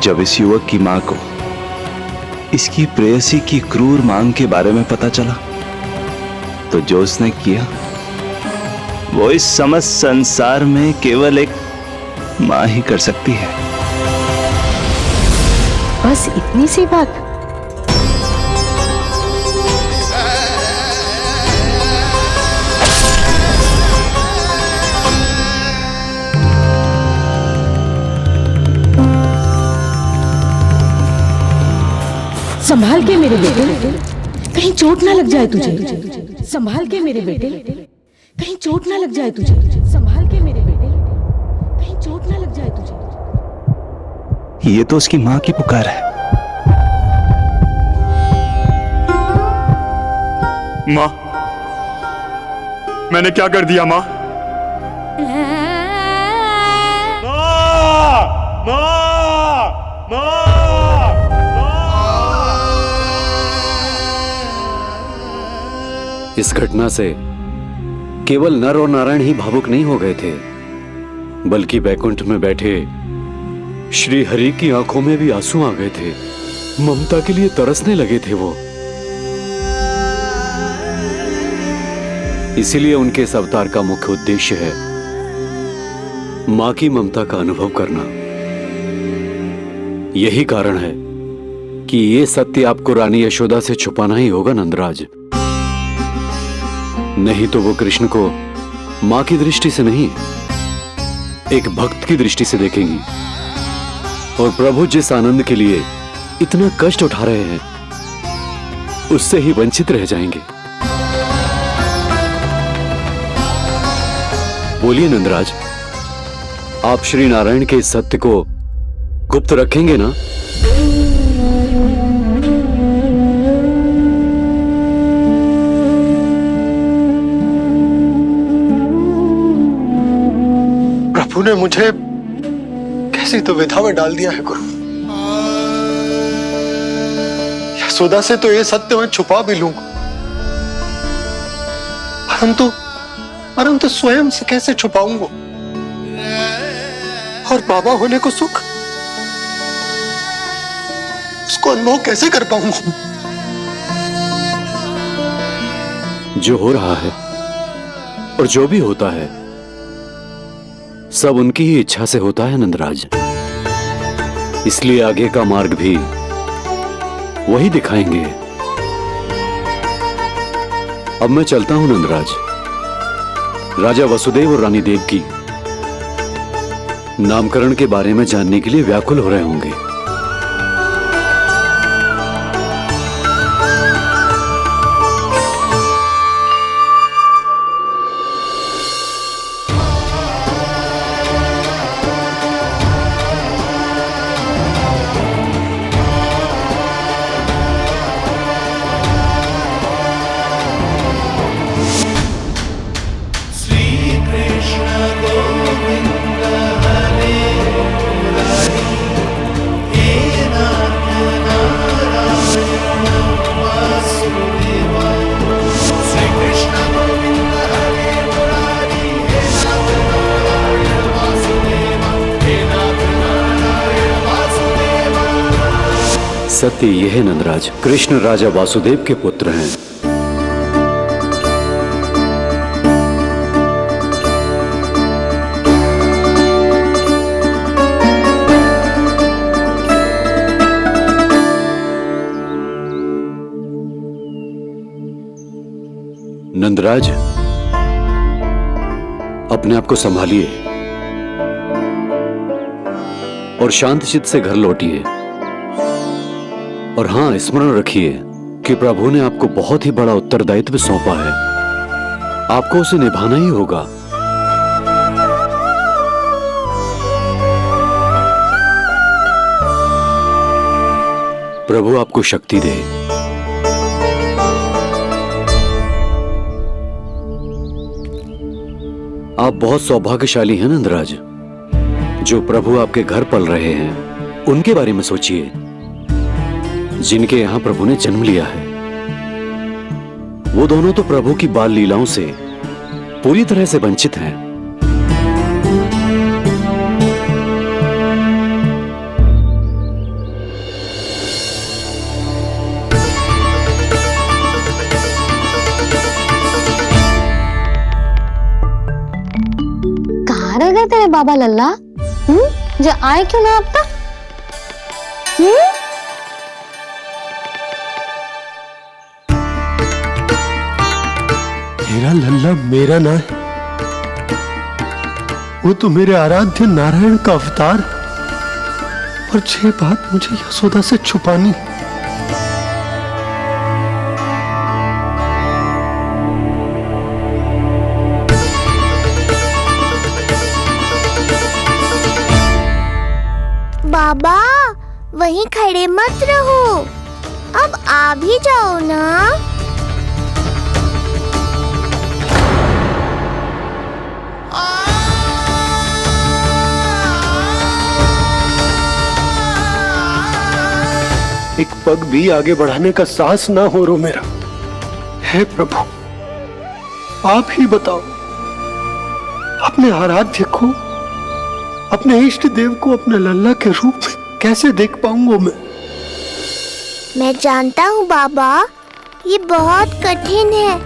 जब इस युवक की मां को इसकी प्रेयसी की क्रूर मांग के बारे में पता चला तो जो उसने किया वो इस समस्त संसार में केवल एक मां ही कर सकती है। बस इतनी सी बात? संभाल के मेरे बेटे, कहीं चोट ना लग जाए तुझे। संभाल के मेरे बेटे, कहीं चोट ना लग जाए तुझे। संभाल के मेरे बेटे, कहीं चोट ना लग जाए तुझे। ये तो उसकी मां की पुकार है। मां, मैंने क्या कर दिया मां? इस घटना से केवल नर और नारायण ही भावुक नहीं हो गए थे, बल्कि बैकुंठ में बैठे श्री हरि की आंखों में भी आंसू आ गए थे। ममता के लिए तरसने लगे थे वो। इसीलिए उनके इस अवतार का मुख्य उद्देश्य है मां की ममता का अनुभव करना। यही कारण है कि ये सत्य आपको रानी यशोदा से छुपाना ही होगा नंदराज। नहीं तो वो कृष्ण को मां की दृष्टि से नहीं, एक भक्त की दृष्टि से देखेंगी, और प्रभु जिस आनंद के लिए इतना कष्ट उठा रहे हैं उससे ही वंचित रह जाएंगे। बोलिए नंदराज, आप श्री नारायण के इस सत्य को गुप्त रखेंगे ना? प्रभु ने मुझे कैसी दुविधा में डाल दिया है गुरु। यशोदा से तो ये सत्य मैं छुपा भी लूंगा, परंतु स्वयं से कैसे छुपाऊंगा? और बाबा होने को सुख, उसको अनुभव कैसे कर पाऊंगा? जो हो रहा है और जो भी होता है सब उनकी ही इच्छा से होता है नंदराज। इसलिए आगे का मार्ग भी वही दिखाएंगे। अब मैं चलता हूं नंदराज। राजा वसुदेव और रानी देवकी नामकरण के बारे में जानने के लिए व्याकुल हो रहे होंगे। सत्य यह है नंदराज, कृष्ण राजा वासुदेव के पुत्र हैं। नंदराज, अपने आप को संभालिए और शांत चित्त से घर लौटिए। और हां, स्मरण रखिए कि प्रभु ने आपको बहुत ही बड़ा उत्तरदायित्व सौंपा है। आपको उसे निभाना ही होगा। प्रभु आपको शक्ति दे। आप बहुत सौभाग्यशाली हैं नंदराज। जो प्रभु आपके घर पल रहे हैं उनके बारे में सोचिए, जिनके यहां प्रभु ने जन्म लिया है। वो दोनों तो प्रभु की बाल लीलाओं से पूरी तरह से वंचित हैं। कहाँ रह गए तेरे बाबा लल्ला? जो आए क्यों ना अब तक? मेरा लल्ला मेरा ना है, वो तो मेरे आराध्य नारायण का अवतार, और ये बात मुझे यशोदा से छुपानी। बाबा वहीं खड़े मत रहो, अब आ भी जाओ ना। एक पग भी आगे बढ़ाने का साहस ना हो रो मेरा। हे प्रभु, आप ही बताओ, अपने आराध्य को, अपने इष्ट देव को अपने लल्ला के रूप में कैसे देख पाऊंगा मैं जानता हूँ बाबा, ये बहुत कठिन है,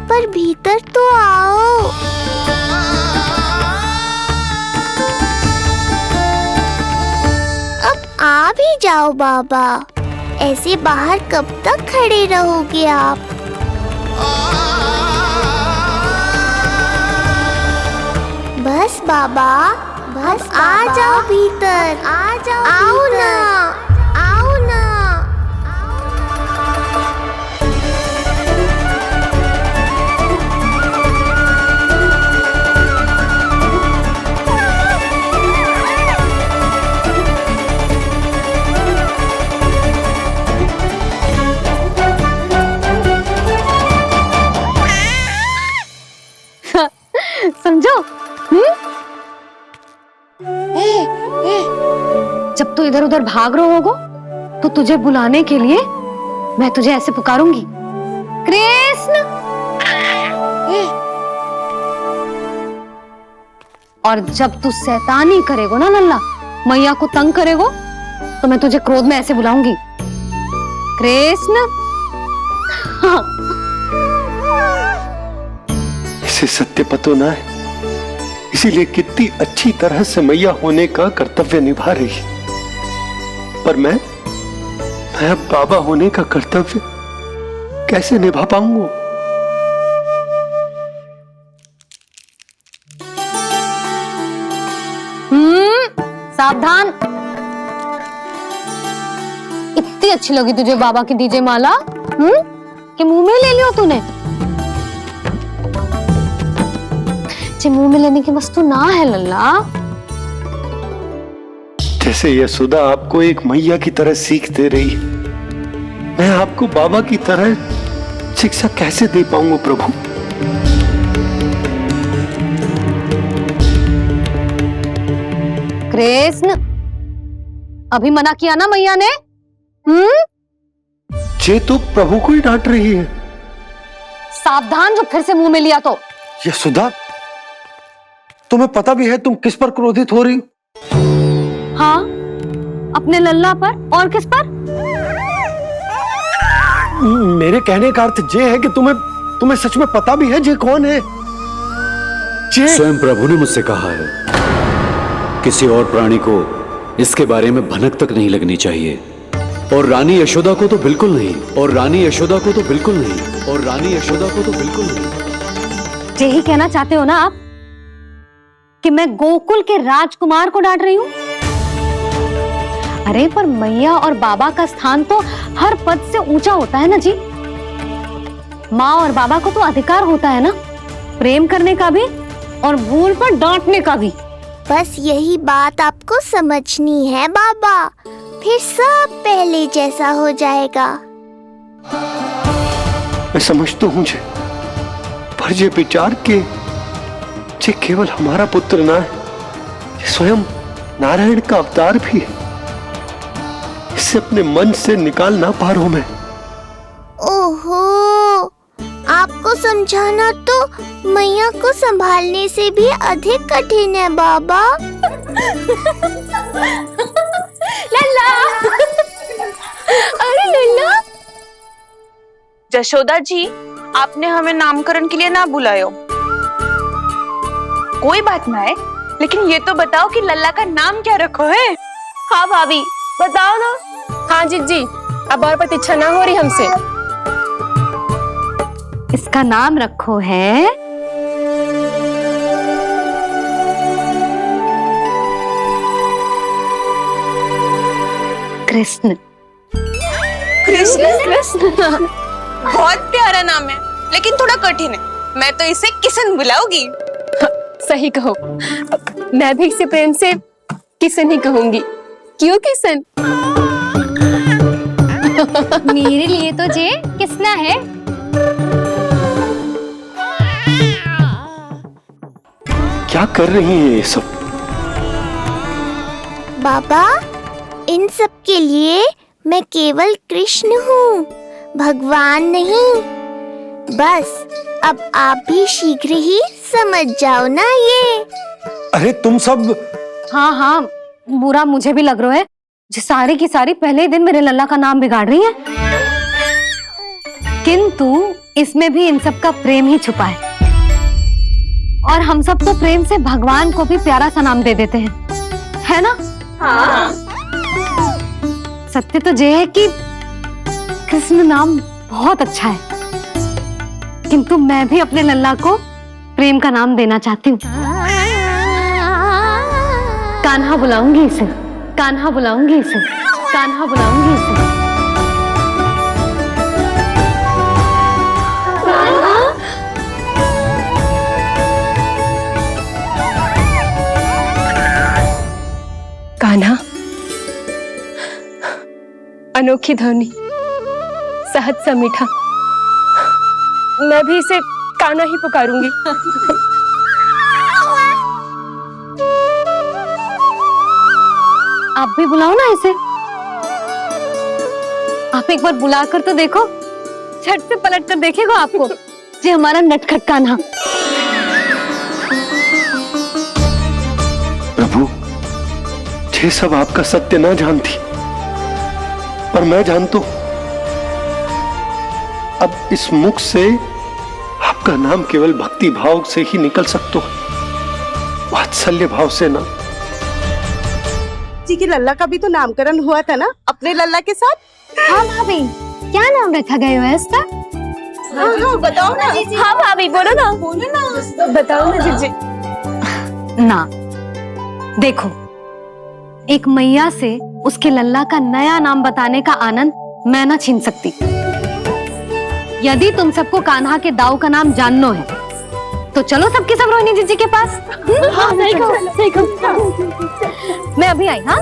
पर भीतर तो आओ। अब आ भी जाओ बाबा, ऐसे बाहर कब तक खड़े रहोगे आप? बस बाबा, बस आ जाओ भीतर, आ जाओ, आओ ना, आओ ना। समझो? जब तू इधर उधर भाग रहा होगा तो तुझे बुलाने के लिए मैं तुझे ऐसे पुकारूंगी, कृष्ण। और जब तू शैतानी करेगो ना लल्ला, मैया को तंग करेगो, तो मैं तुझे क्रोध में ऐसे बुलाऊंगी, कृष्ण। हाँ। इसे सत्य पतो ना है, इसीलिए कितनी अच्छी तरह से मैया होने का कर्तव्य निभा रही है, पर मैं अब बाबा होने का कर्तव्य कैसे निभा पाऊंगा? सावधान। इतनी अच्छी लगी तुझे बाबा की दीजे माला, कि मुंह में ले लियो तूने? मुंह में लेने की वस्तु ना है लल्ला। जैसे यशोदा आपको एक मैया की तरह सीख दे रही, मैं आपको बाबा की तरह शिक्षा कैसे दे पाऊंगा प्रभु? कृष्ण, अभी मना किया ना मैया ने? ये तो प्रभु को ही डांट रही है। सावधान, जो फिर से मुंह में लिया तो। यशोदा, तुम्हें पता भी है तुम किस पर क्रोधित हो रही? हाँ, अपने लल्ला पर। और किस पर? मेरे कहने का अर्थ ये है कि तुम्हें सच में पता भी है ये कौन है? स्वयं प्रभु ने मुझसे कहा है, किसी और प्राणी को इसके बारे में भनक तक नहीं लगनी चाहिए, और रानी यशोदा को तो बिल्कुल नहीं, और रानी यशोदा को तो बिल्कुल नहीं, और रानी यशोदा को तो बिल्कुल नहीं। यही कहना चाहते हो ना आप कि मैं गोकुल के राजकुमार को डांट रही हूँ? अरे पर मैया और बाबा का स्थान तो हर पद से ऊंचा होता है ना जी। माँ और बाबा को तो अधिकार होता है ना प्रेम करने का भी और भूल पर डांटने का भी। बस यही बात आपको समझनी है बाबा, फिर सब पहले जैसा हो जाएगा। मैं समझता हूँ जे, पर ये विचार के जे केवल हमारा पुत्र ना है, ये स्वयं नारायण का अवतार भी है। इसे अपने मन से निकाल ना पा रहा हूं मैं। ओहो, आपको समझाना तो मैया को संभालने से भी अधिक कठिन है बाबा। लल्ला, अरे लल्ला। जशोदा जी, आपने हमें नामकरण के लिए ना बुलायो। कोई बात ना है, लेकिन ये तो बताओ कि लल्ला का नाम क्या रखो है? हाँ भाभी, बताओ ना। हाँ जीजी, अब और प्रतीक्षा ना हो रही हमसे। इसका नाम रखो है कृष्ण। कृष्ण? बहुत प्यारा नाम है, लेकिन थोड़ा कठिन है। मैं तो इसे किशन बुलाऊंगी। सही कहो, मैं भी इसे प्रेम से किशन ही कहूंगी। क्यों किशन? मेरे लिए तो जे किसना है। क्या कर रही है ये सब? बाबा, इन सब के लिए मैं केवल कृष्ण हूँ, भगवान नहीं। बस अब आप भी शीघ्र ही समझ जाओ ना ये। अरे तुम सब। हाँ हाँ, बुरा मुझे भी लग रहा है, जो सारी की सारी पहले ही दिन मेरे लल्ला का नाम बिगाड़ रही है। किंतु इसमें भी इन सब का प्रेम ही छुपा है, और हम सब तो प्रेम से भगवान को भी प्यारा सा नाम दे देते हैं, है ना? हाँ। सत्य तो ये है कि कृष्ण नाम बहुत अच्छा है, किंतु मैं भी अपने लल्ला को प्रेम का नाम देना चाहती हूँ। कान्हा बुलाऊंगी इसे, कान्हा बुलाऊंगी इसे, कान्हा बुलाऊंगी इसे। कान्हा, अनोखी ध्वनि, सहज सा मीठा। मैं भी इसे कान्हा ही पुकारूंगी। आप भी बुलाओ ना इसे। आप एक बार बुलाकर तो देखो, झट से पलट कर देखेगा आपको जी हमारा नटखट कान्हा। प्रभु, ये सब आपका सत्य ना जानती, पर मैं जानता हूं। अब इस मुख से आपका नाम केवल भक्ति भाव से ही निकल सकता है, वात्सल्य भाव से ना। जी की लल्ला का भी तो नामकरण हुआ था ना अपने लल्ला के साथ। हाँ भाभी, क्या नाम रखा गया है इसका? हाँ, बताओ ना। हाँ भाभी, बोलो ना, बोलो ना, बताओ ना जीजी। ना, देखो, एक मैया से उसके लल्ला का नया नाम बताने का आनंद मैं ना छीन सकती। यदि तुम सबको कान्हा के दाऊ का नाम जानना है, तो चलो सबके सब रोहिणी जीजी के पास। हाँ, सही कहो, सही कहो। मैं अभी आई। हाँ,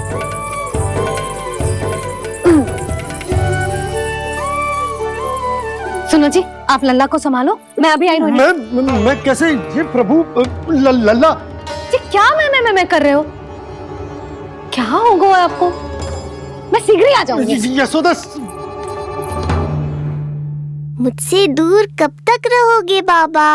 सुनो जी, आप लल्ला को संभालो, मैं अभी आई। रोहिणी, मैं कैसे? ये प्रभु, लल्ला जी क्या मैं कर रहे हो? क्या हो गया आपको? मैं शीघ्र ही आ जाऊंगी। यशोदा, मुझसे दूर कब तक रहोगे बाबा?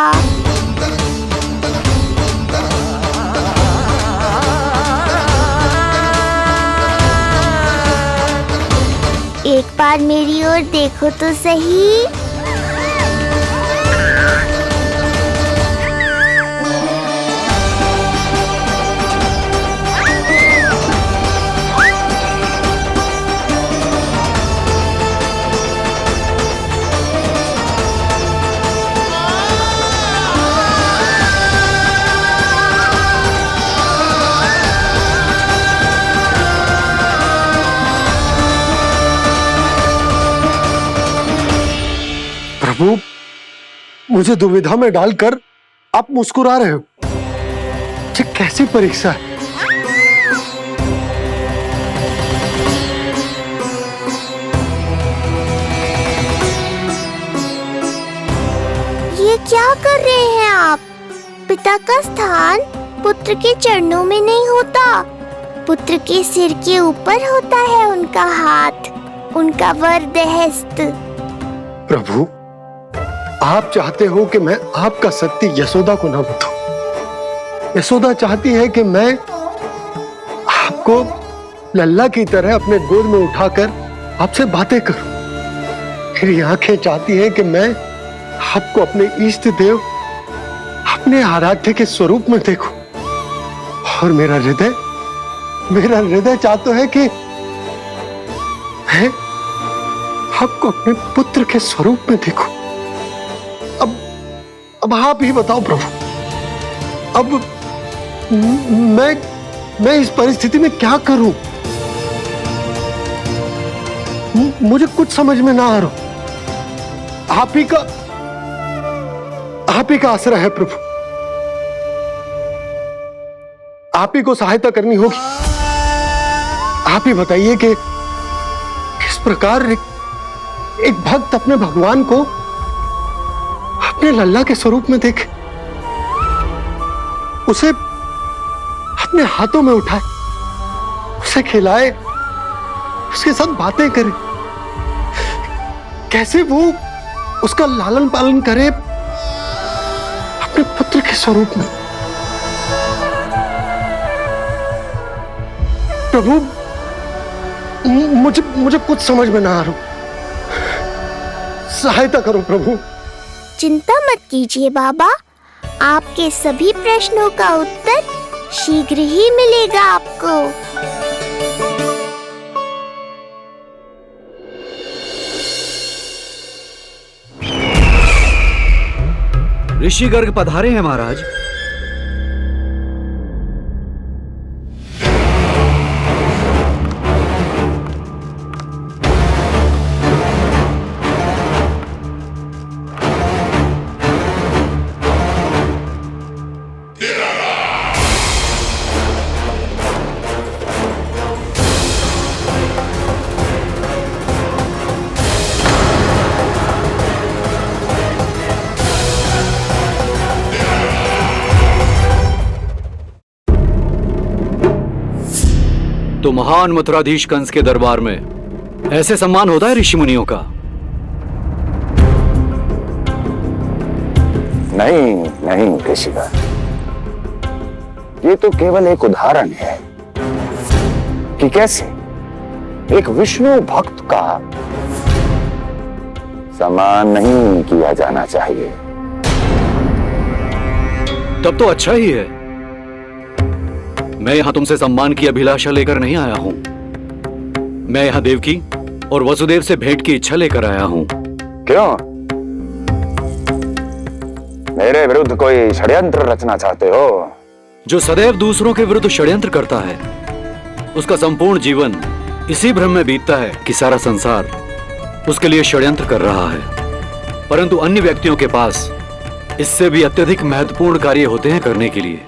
एक बार मेरी ओर देखो तो सही। प्रभु, मुझे दुविधा में डालकर आप मुस्कुरा रहे हो, ये कैसी परीक्षा है? ये क्या कर रहे हैं आप? पिता का स्थान पुत्र के चरणों में नहीं होता, पुत्र के सिर के ऊपर होता है उनका हाथ, उनका वरदहस्त। प्रभु, आप चाहते हो कि मैं आपका सत्य यशोदा को ना बताऊं। यशोदा चाहती है कि मैं आपको लल्ला की तरह अपने गोद में उठाकर आपसे बातें करूं। मेरी आंखें चाहती हैं कि मैं आपको अपने इष्ट देव, अपने आराध्य के स्वरूप में देखूं। और मेरा हृदय चाहता है कि मैं आपको अपने पुत्र के स्वरूप में देखूं। अब आप ही बताओ प्रभु, अब मैं इस परिस्थिति में क्या करूं? मुझे कुछ समझ में ना आ रहा। आप ही का आसरा है प्रभु, आप ही को सहायता करनी होगी। आप ही बताइए कि किस प्रकार एक भक्त अपने भगवान को अपने लल्ला के स्वरूप में देखे, उसे अपने हाथों में उठाए, उसे खिलाए, उसके साथ बातें करे, कैसे वो उसका लालन पालन करे अपने पुत्र के स्वरूप में। प्रभु, मुझे कुछ समझ में ना आ रहा। सहायता करो प्रभु। चिंता मत कीजिए बाबा, आपके सभी प्रश्नों का उत्तर शीघ्र ही मिलेगा आपको। ऋषि गर्ग पधारे हैं महाराज। तो महान मथुराधीश कंस के दरबार में ऐसे सम्मान होता है ऋषि मुनियों का? नहीं ऋषिवर, ये तो केवल एक उदाहरण है कि कैसे एक विष्णु भक्त का सम्मान नहीं किया जाना चाहिए। तब तो अच्छा ही है। मैं यहां तुमसे सम्मान की अभिलाषा लेकर नहीं आया हूं। मैं यहां देवकी और वसुदेव से भेंट की इच्छा लेकर आया हूं। क्यों? मेरे विरुद्ध कोई षड्यंत्र रचना चाहते हो? जो सदैव दूसरों के विरुद्ध षड्यंत्र करता है, उसका संपूर्ण जीवन इसी भ्रम में बीतता है कि सारा संसार उसके लिए षड्यंत्र कर रहा है। परंतु अन्य व्यक्तियों के पास इससे भी अत्यधिक महत्वपूर्ण कार्य होते हैं करने के लिए।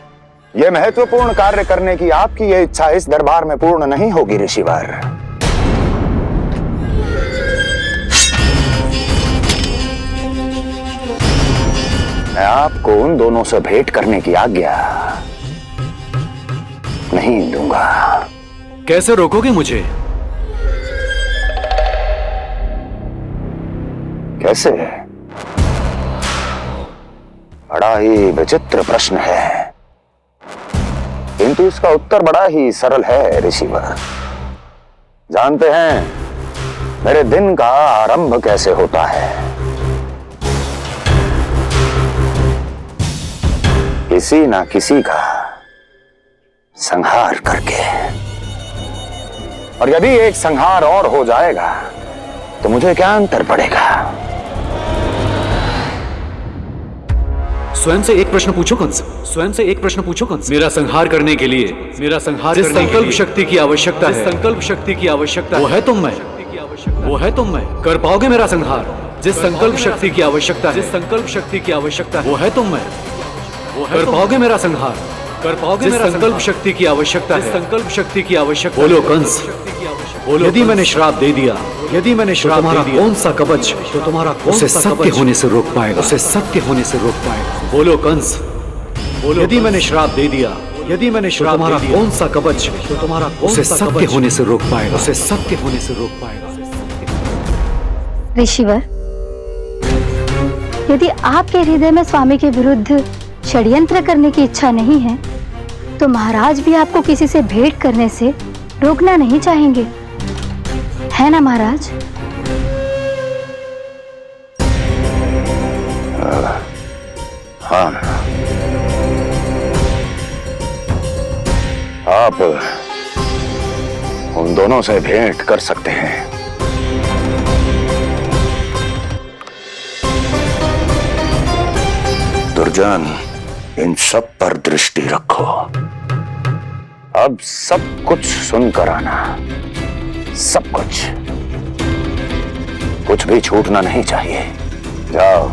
यह महत्वपूर्ण कार्य करने की आपकी यह इच्छा इस दरबार में पूर्ण नहीं होगी ऋषिवर। मैं आपको उन दोनों से भेंट करने की आज्ञा नहीं दूंगा। कैसे रोकोगे मुझे? कैसे? बड़ा ही विचित्र प्रश्न है, किंतु इसका उत्तर बड़ा ही सरल है ऋषिवर। जानते हैं मेरे दिन का आरंभ कैसे होता है? किसी ना किसी का संहार करके। और यदि एक संहार और हो जाएगा तो मुझे क्या अंतर पड़ेगा? स्वयं से एक प्रश्न पूछो कंस। स्वयं से एक प्रश्न पूछो कंस। मेरा संहार करने के लिए, मेरा संहार जिस संकल्प शक्ति की आवश्यकता है, संकल्प शक्ति की आवश्यकता वो है तुम मैं, वो है तुम मैं। कर पाओगे मेरा संहार? जिस संकल्प शक्ति की आवश्यकता है, जिस संकल्प शक्ति की आवश्यकता वो है तुम मैं। कर पाओगे मेरा संहार? कर पाओगे मेरा संकल्प शक्ति की आवश्यकता है, संकल्प शक्ति की आवश्यकता। बोलो कंस, बोलो। यदि मैंने श्राप दे दिया, यदि मैंने श्राप दे दिया, कौन सा कवच तो तुम्हारा उसे सत्य होने से रोक पाएगा? उसे सत्य होने से रोक पाएगा। बोलो कंस, बोलो। यदि मैंने श्राप दे दिया, यदि मैंने श्राप दे दिया, कौन सा कवच तो तुम्हारा उसे सत्य होने से रोक पाएगा? उसे सत्य होने से रोक पाएगा। ऋषिवर, यदि आपके हृदय में स्वामी के विरुद्ध षड्यंत्र करने की इच्छा नहीं है, तो महाराज भी आपको किसी से भेंट करने से रोकना नहीं चाहेंगे, है ना महाराज? हाँ, आप उन दोनों से भेंट कर सकते हैं। दुर्जन, इन सब पर दृष्टि रखो। अब सब कुछ सुनकर आना, सब कुछ भी छूटना नहीं चाहिए। जाओ।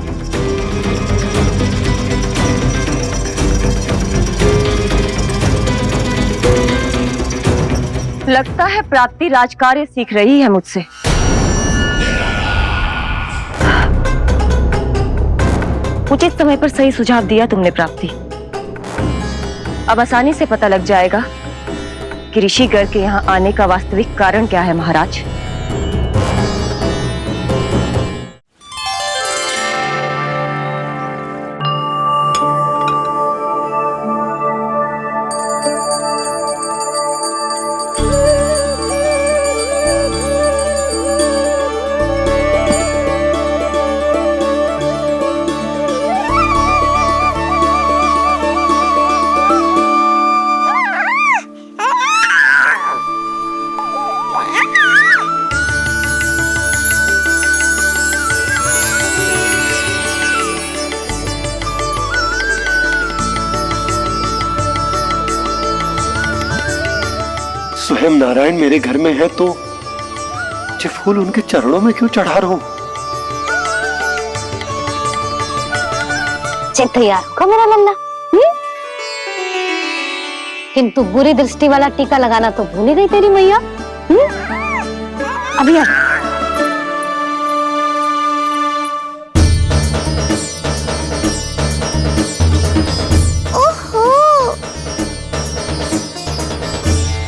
लगता है प्राप्ति राजकार्य सीख रही है मुझसे। उचित समय पर सही सुझाव दिया तुमने प्राप्ति। अब आसानी से पता लग जाएगा कि ऋषिगढ़ के यहाँ आने का वास्तविक कारण क्या है महाराज। स्वयं नारायण मेरे घर में है तो ये फूल उनके चरणों में क्यों चढ़ा रहा हूं? तैयार होगा मेरा लल्ला। किंतु बुरी दृष्टि वाला टीका लगाना तो भूल ही गई तेरी मैया। अभी आ। ओहो,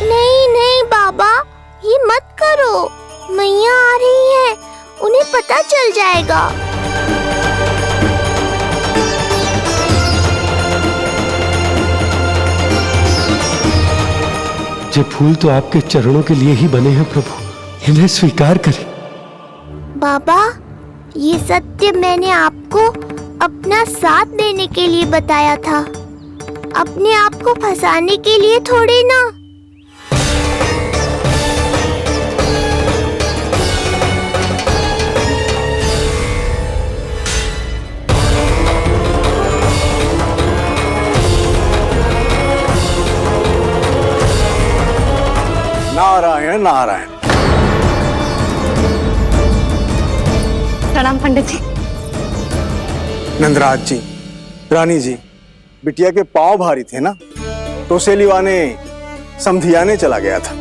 नहीं नहीं बाबा, ये मत करो। मैया आ रही है, उन्हें पता चल जाएगा। ये फूल तो आपके चरणों के लिए ही बने हैं प्रभु, इन्हें स्वीकार करें। बाबा, ये सत्य मैंने आपको अपना साथ देने के लिए बताया था, अपने आप को फंसाने के लिए थोड़ी ना। नारायण नारायण। प्रणाम पंडित जी। नंदराज जी, रानी जी, बिटिया के पांव भारी थे ना, तो सेलिवाने समधियाने चला गया था,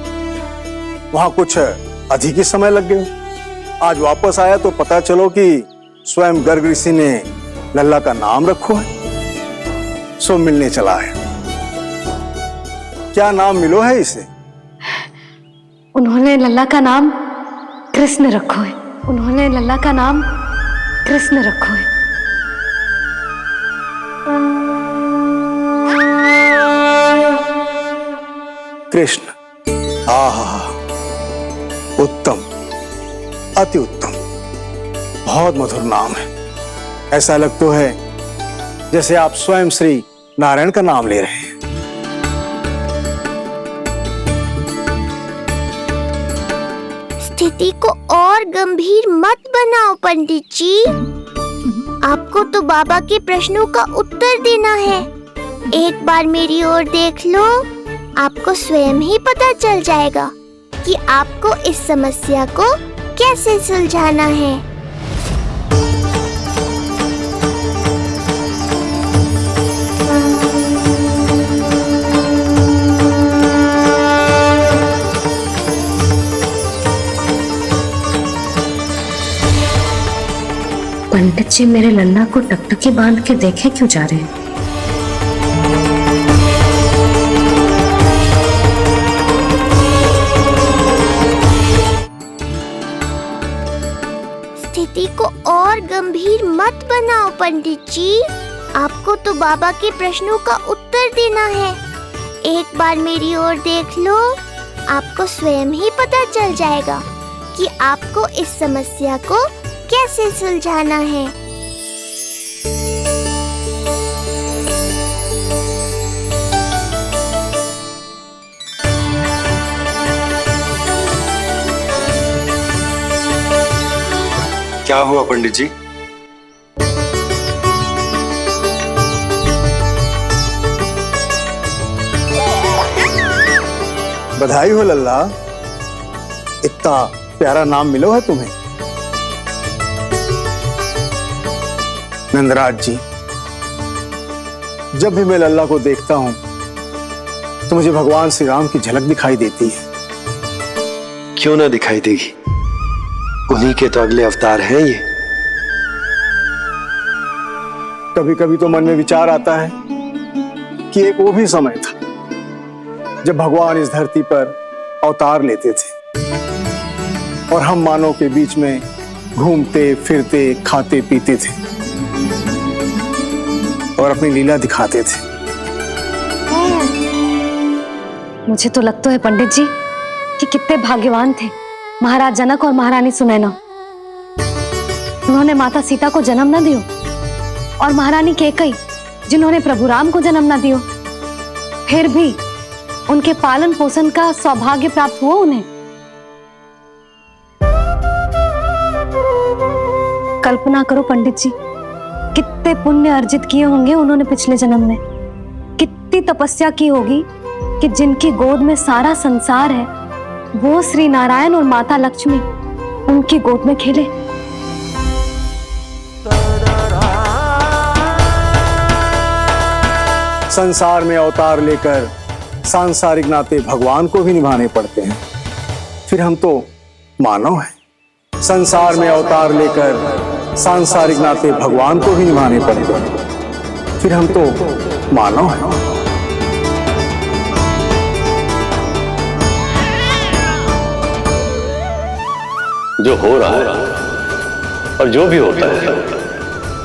वहां कुछ अधिक ही समय लग गया। आज वापस आया तो पता चलो कि स्वयं गर्ग ऋषि ने लल्ला का नाम रखो है, सो मिलने चला है। क्या नाम मिलो है इसे? उन्होंने लल्ला का नाम कृष्ण रखो है। उन्होंने लल्ला का नाम कृष्ण रखो है। कृष्ण। आहा, उत्तम, अति उत्तम, बहुत मधुर नाम है। ऐसा लगता है जैसे आप स्वयं श्री नारायण का नाम ले रहे हैं। स्थिति को और गंभीर मत बनाओ पंडित जी। आपको तो बाबा के प्रश्नों का उत्तर देना है। एक बार मेरी ओर देख लो, आपको स्वयं ही पता चल जाएगा कि आपको इस समस्या को कैसे सुलझाना है। पंडित जी मेरे लल्ला को टकटकी बांध के देखे क्यों जा रहे हैं? स्थिति को और गंभीर मत बनाओ पंडित जी। आपको तो बाबा के प्रश्नों का उत्तर देना है। एक बार मेरी ओर देख लो, आपको स्वयं ही पता चल जाएगा कि आपको इस समस्या को कैसे सुलझाना है। क्या हुआ पंडित जी? बधाई हो लल्ला, इतना प्यारा नाम मिलो है तुम्हें। नंदराज जी, जब भी मैं लल्ला को देखता हूं तो मुझे भगवान श्री राम की झलक दिखाई देती है। क्यों ना दिखाई देगी, उन्हीं के तो अगले अवतार हैं ये। कभी कभी तो मन में विचार आता है कि एक वो भी समय था जब भगवान इस धरती पर अवतार लेते थे और हम मानव के बीच में घूमते फिरते खाते पीते थे और अपनी लीला दिखाते थे। मुझे तो लगता है पंडित जी कि कितने भाग्यवान थे महाराज जनक और महारानी सुनैना। उन्होंने माता सीता को जन्म न दियो और महारानी कैकई जिन्होंने प्रभु राम को जन्म न दियो, फिर भी उनके पालन पोषण का सौभाग्य प्राप्त हुआ उन्हें। कल्पना करो पंडित जी, कितने पुण्य अर्जित किए होंगे उन्होंने पिछले जन्म में, कितनी तपस्या की होगी कि जिनकी गोद में सारा संसार है वो श्री नारायण और माता लक्ष्मी उनकी गोद में खेले। संसार में अवतार लेकर सांसारिक नाते भगवान को भी निभाने पड़ते हैं, फिर हम तो मानव हैं। संसार में अवतार लेकर सांसारिक नाते भगवान को भी निभाने पड़ते हैं, फिर हम तो मानव हैं। जो हो रहा है और जो भी होता है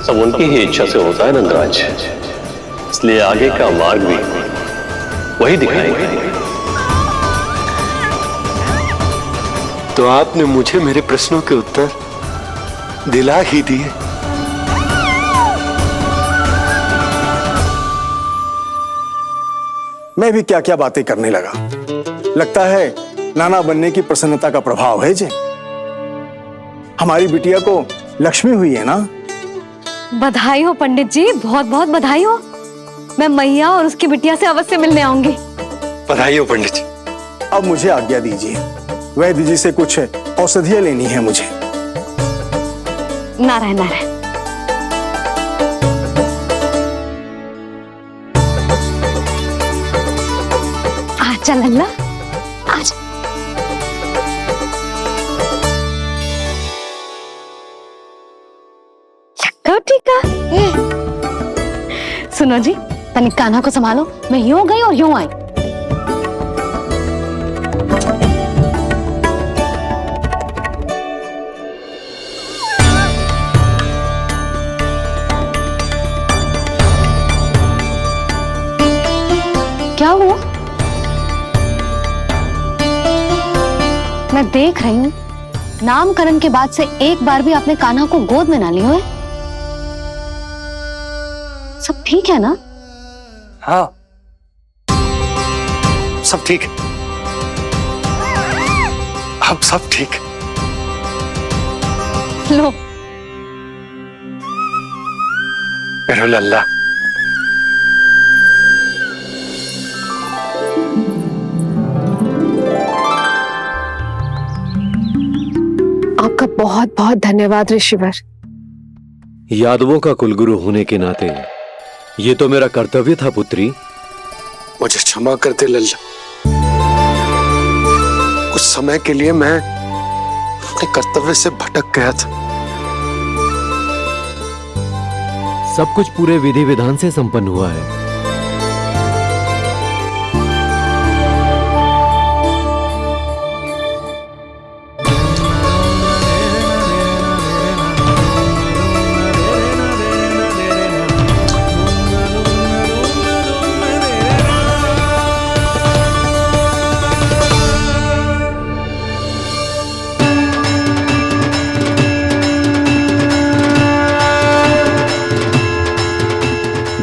सब उनकी ही इच्छा से होता है नंदराज, इसलिए आगे का मार्ग भी वही दिखाएंगे। तो आपने मुझे मेरे प्रश्नों के उत्तर दिला ही दिए। मैं भी क्या क्या बातें करने लगा। लगता है नाना बनने की प्रसन्नता का प्रभाव है जी। हमारी बिटिया को लक्ष्मी हुई है ना। बधाई हो पंडित जी, बहुत बहुत बधाई हो। मैं मैया और उसकी बिटिया से अवश्य मिलने आऊंगी। बधाई हो पंडित जी। अब मुझे आज्ञा दीजिए, वैद्य जी से कुछ औषधियां लेनी है मुझे। नारायण नारायण। आजा लल्ला, आजा। कब ठीक है? सुनो जी, तनिक कान्हा को संभालो, मैं यूं गई और यूं आई। क्या हुआ? मैं देख रही हूं नामकरण के बाद से एक बार भी आपने कान्हा को गोद में ना लिया है। सब ठीक है ना? हाँ, सब ठीक है। अब सब ठीक। लो मेरा लल्ला। आपका बहुत बहुत धन्यवाद ऋषिवर। यादवों का कुलगुरु होने के नाते ये तो मेरा कर्तव्य था पुत्री। मुझे क्षमा कर दे लल्ला, कुछ समय के लिए मैं अपने कर्तव्य से भटक गया था। सब कुछ पूरे विधि विधान से संपन्न हुआ है।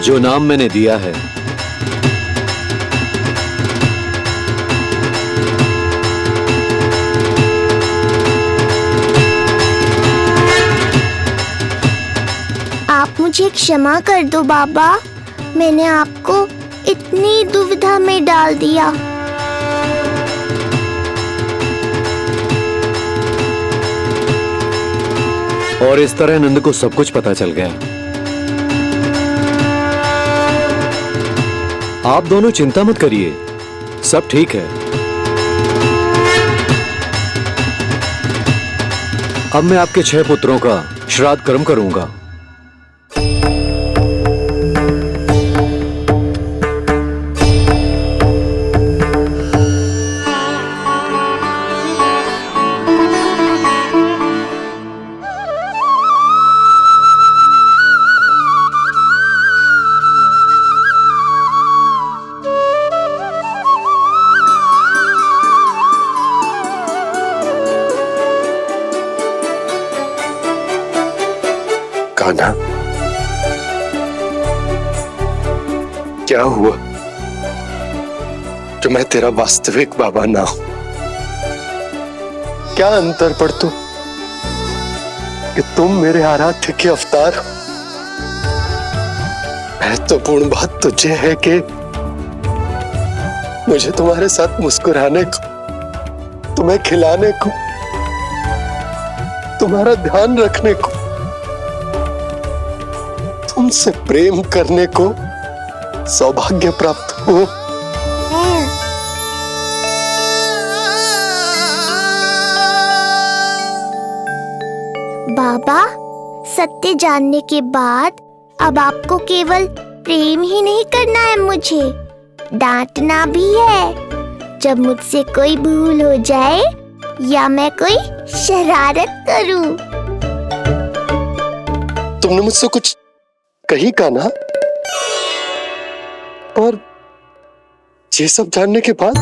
जो नाम मैंने दिया है, आप मुझे क्षमा कर दो बाबा, मैंने आपको इतनी दुविधा में डाल दिया। और इस तरह नंद को सब कुछ पता चल गया। आप दोनों चिंता मत करिए, सब ठीक है। अब मैं आपके 6 पुत्रों का श्राद्ध कर्म करूंगा। कान्हा, क्या हुआ जो मैं तेरा वास्तविक बाबा ना हूं? क्या अंतर पड़ता कि तुम मेरे आराध्य के अवतार हो? महत्वपूर्ण बात तुझे है कि मुझे तुम्हारे साथ मुस्कुराने को, तुम्हें खिलाने को, तुम्हारा ध्यान रखने को, तुमसे प्रेम करने को सौभाग्य प्राप्त हो। बाबा, सत्य जानने के बाद अब आपको केवल प्रेम ही नहीं करना है, मुझे डांटना भी है जब मुझसे कोई भूल हो जाए या मैं कोई शरारत करूं। तुमने मुझसे कुछ कही कान्हा, और ये सब जानने के बाद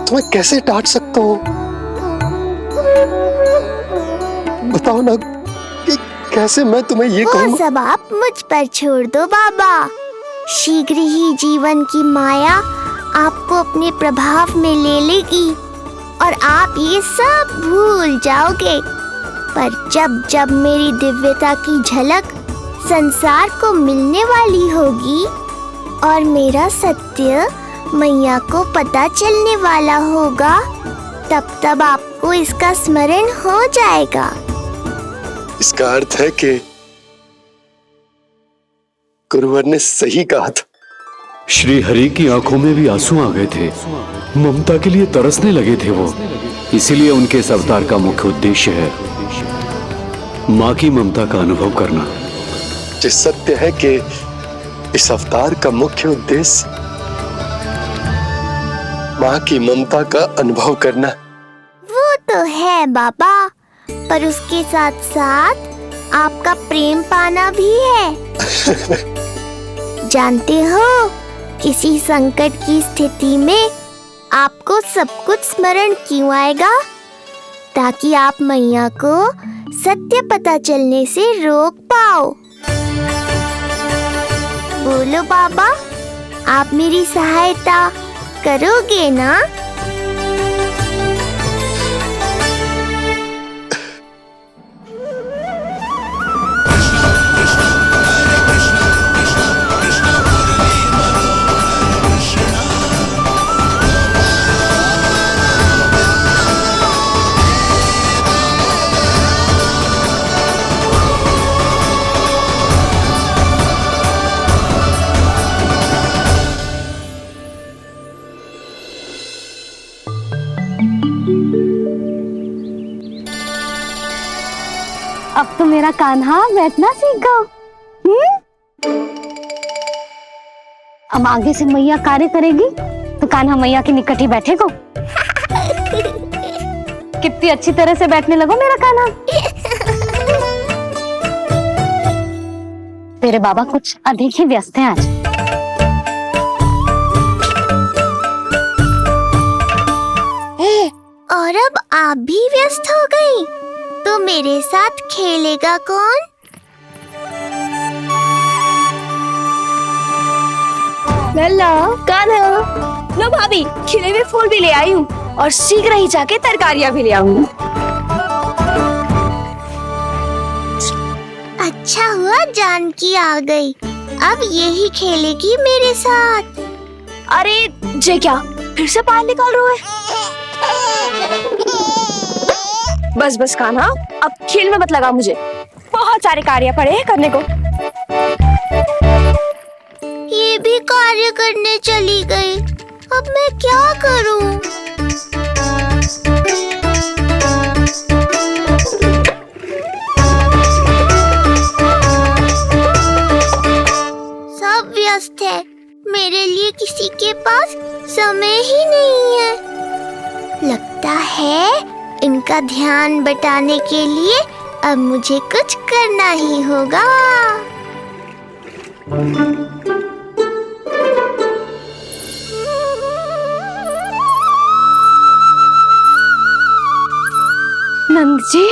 तुम्हें कैसे डांट सकता हूँ? बताओ ना कि कैसे मैं तुम्हें ये कहूँ? वो सब आप मुझ पर छोड़ दो बाबा, शीघ्र ही जीवन की माया आपको अपने प्रभाव में ले लेगी और आप ये सब भूल जाओगे। पर जब जब मेरी दिव्यता की झलक संसार को मिलने वाली होगी और मेरा सत्य मैया को पता चलने वाला होगा, तब तब आपको इसका स्मरण हो जाएगा। इसका अर्थ है कि गुरुवर ने सही कहा था। श्री हरि की आंखों में भी आंसू आ गए थे, ममता के लिए तरसने लगे थे वो। इसीलिए उनके इस अवतार का मुख्य उद्देश्य है माँ की ममता का अनुभव करना। जो सत्य है कि इस अवतार का मुख्य उद्देश्य माँ की ममता का अनुभव करना। वो तो है बाबा, पर उसके साथ साथ आपका प्रेम पाना भी है। जानते हो, किसी संकट की स्थिति में आपको सब कुछ स्मरण क्यों आएगा? ताकि आप मैया को सत्य पता चलने से रोक पाओ। बोलो बाबा, आप मेरी सहायता करोगे ना? अब तो मेरा कान्हा बैठना सीख गया। अब आगे से मैया कार्य करेगी तो कान्हा मैया के निकट ही बैठेगा। कितनी अच्छी तरह से बैठने लगो मेरा कान्हा। तेरे बाबा कुछ अधिक ही व्यस्त हैं आज। और अब आप भी व्यस्त हो गई, तो मेरे साथ खेलेगा कौन? लल्ला, कान्हा, लो भाभी, खिले हुए फूल भी ले आई हूँ और शीघ्र ही जाके तरकारियाँ भी ले आऊंगी। अच्छा हुआ जानकी आ गई, अब यही खेलेगी मेरे साथ। अरे जे क्या, फिर से बाहर निकाल रहे हो? बस बस कान्हा, अब खेल में मत लगा मुझे, बहुत सारे कार्य पड़े हैं करने को। ये भी कार्य करने चली गई, अब मैं क्या करूं? सब व्यस्त है, मेरे लिए किसी के पास समय ही नहीं है। लगता है इनका ध्यान बटाने के लिए अब मुझे कुछ करना ही होगा। नंद जी,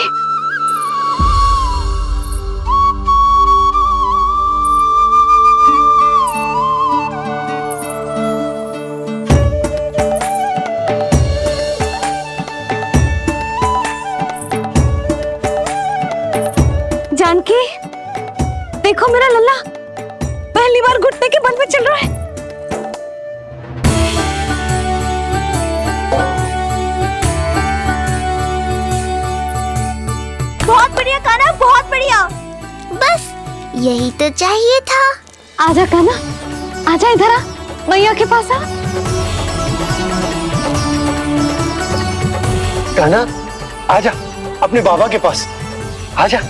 जानकी, देखो मेरा लल्ला पहली बार घुटने के बल में चल रहा है। बहुत बढ़िया कान्हा, बहुत बढ़िया। बस यही तो चाहिए था। आजा कान्हा, आजा इधर आ, मैया के पास आ। कान्हा, आजा अपने बाबा के पास, आजा।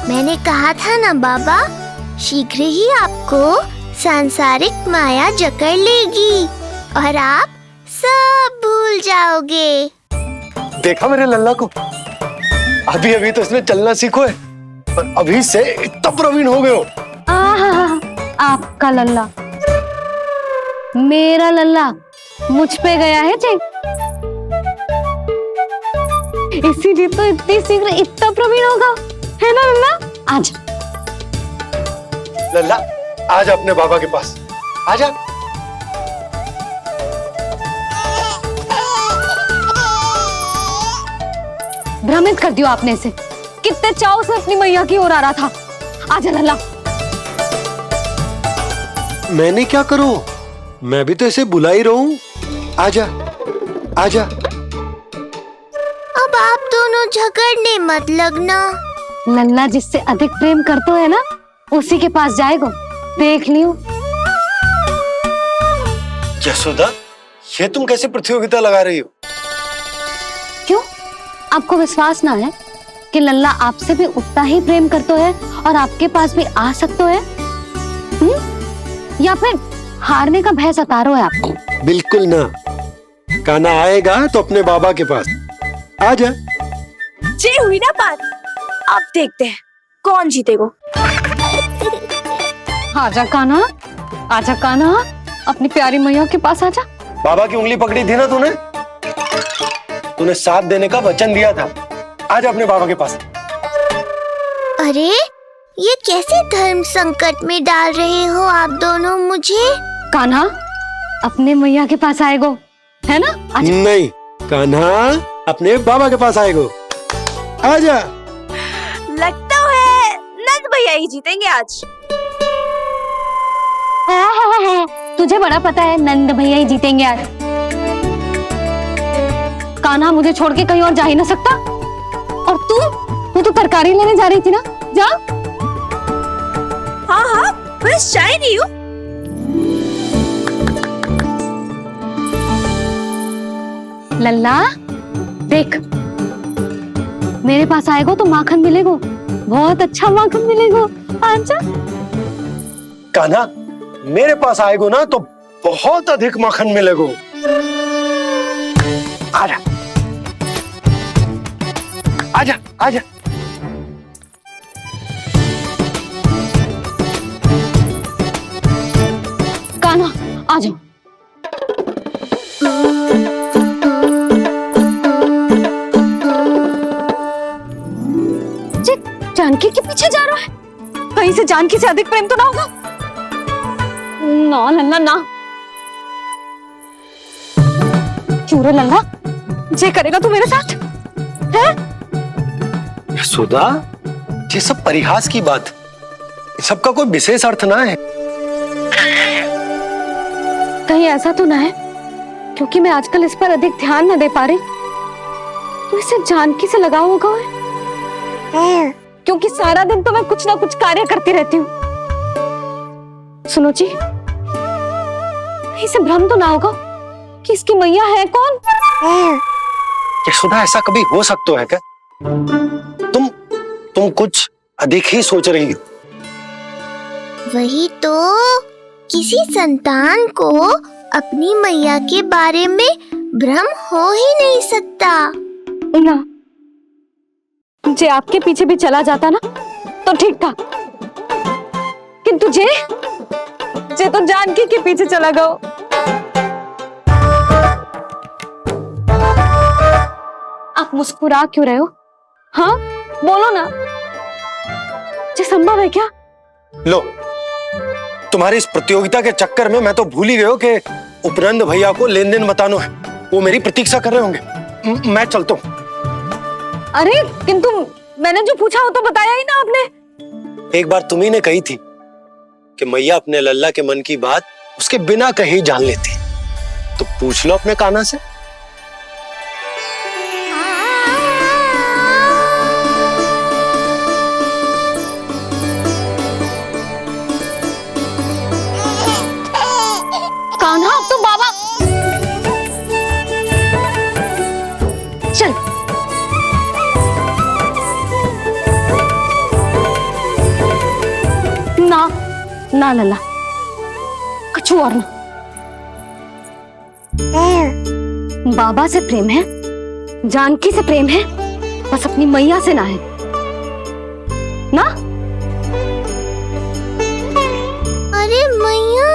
मैंने कहा था ना बाबा, शीघ्र ही आपको सांसारिक माया जकड़ लेगी और आप सब भूल जाओगे। देखा मेरे लल्ला को, अभी अभी तो इसने चलना सीखो है और अभी से इतना प्रवीण हो गए हो। आपका लल्ला, मेरा लल्ला मुझ पे गया है जी, इसीलिए तो इतनी शीघ्र इतना प्रवीण होगा, है ना लल्ला? आज लल्ला, आजा अपने बाबा के पास, आजा। भ्रमित कर दियो आपने इसे, कितने चाव से अपनी मैया की ओर आ रहा था। आजा लल्ला। मैंने क्या करूं, मैं भी तो इसे बुला ही रहा हूं। आजा, आजा। अब आप दोनों झगड़ने मत लगना। लल्ला जिससे अधिक प्रेम करते है ना, उसी के पास जाएगा, देख लियो। यशोदा, ये तुम कैसे प्रतियोगिता लगा रही हो? क्यों, आपको विश्वास ना है कि लल्ला आपसे भी उतना ही प्रेम करते है और आपके पास भी आ सकते है? या फिर हारने का भय सता रहा है आपको? बिल्कुल ना, कान्हा आएगा तो अपने बाबा के पास। आजा। जे हुई ना बात, अब देखते हैं कौन जीतेगा। आजा कान्हा, आजा कान्हा, अपनी प्यारी मैया के पास आजा। बाबा की उंगली पकड़ी थी ना तूने, तूने साथ देने का वचन दिया था। आजा अपने बाबा के पास। अरे ये कैसे धर्म संकट में डाल रहे हो आप दोनों मुझे? कान्हा अपने मैया के पास आएगो, है ना? आजा। नहीं, कान्हा अपने बाबा के पास आएगो। आजा। लगता है नंद भैया ही जीतेंगे आज। तुझे बड़ा पता है नंद भैया ही जीतेंगे आज। कान्हा मुझे छोड़ के कहीं और जा ही ना सकता। और तू तो तरकारी लेने जा रही थी ना, जा। हाँ हाँ, बस जा ही रही हूँ। लल्ला देख, मेरे पास आएगा तो माखन मिलेगा, बहुत अच्छा माखन मिलेगा। आजा। कान्हा, मेरे पास आएगो ना तो बहुत अधिक माखन मिलेगो। आजा आजा आजा। कान्हा आ जाओ। जानकी के पीछे जा रहा है, कहीं से जानकी से अधिक प्रेम तो ना होगा? ना लल्ला ना। क्यों रे लल्ला, ये करेगा तू मेरे साथ? है? यशोदा, ये सब परिहास की बात, सबका कोई विशेष अर्थ ना है। कहीं ऐसा तो ना है क्योंकि मैं आजकल इस पर अधिक ध्यान न दे पा रही तो इसे जानकी से लगाव होगा है? क्योंकि सारा दिन तो मैं कुछ ना कुछ कार्य करती रहती हूँ। सुनो जी, इसे भ्रम तो ना होगा कि इसकी मैया है कौन? यशोदा, ऐसा कभी हो सकता है क्या? तुम कुछ अधिक ही सोच रही हो। वही तो, किसी संतान को अपनी मैया के बारे में भ्रम हो ही नहीं सकता ना। जे आपके पीछे भी चला जाता ना तो ठीक था, किंतु जे तो जानकी के पीछे चला गया। आप मुस्कुरा क्यों रहे हो? हाँ बोलो ना, ये संभव है क्या? लो, तुम्हारी इस प्रतियोगिता के चक्कर में मैं तो भूल ही गया कि उपनंद भैया को लेन देन बताना है। वो मेरी प्रतीक्षा कर रहे होंगे। मैं चलता हूँ। अरे किंतु मैंने जो पूछा वो तो बताया ही ना आपने। एक बार तुम्ही ने कही थी कि मैया अपने लल्ला के मन की बात उसके बिना कहे जान लेती, तो पूछ लो अपने कान्हा से। कान्हा, अब तो बाबा चल। ना ना लल्ला, कुछ और ना। बाबा से प्रेम है, जानकी से प्रेम है, बस अपनी मैया से ना है ना। अरे मैया,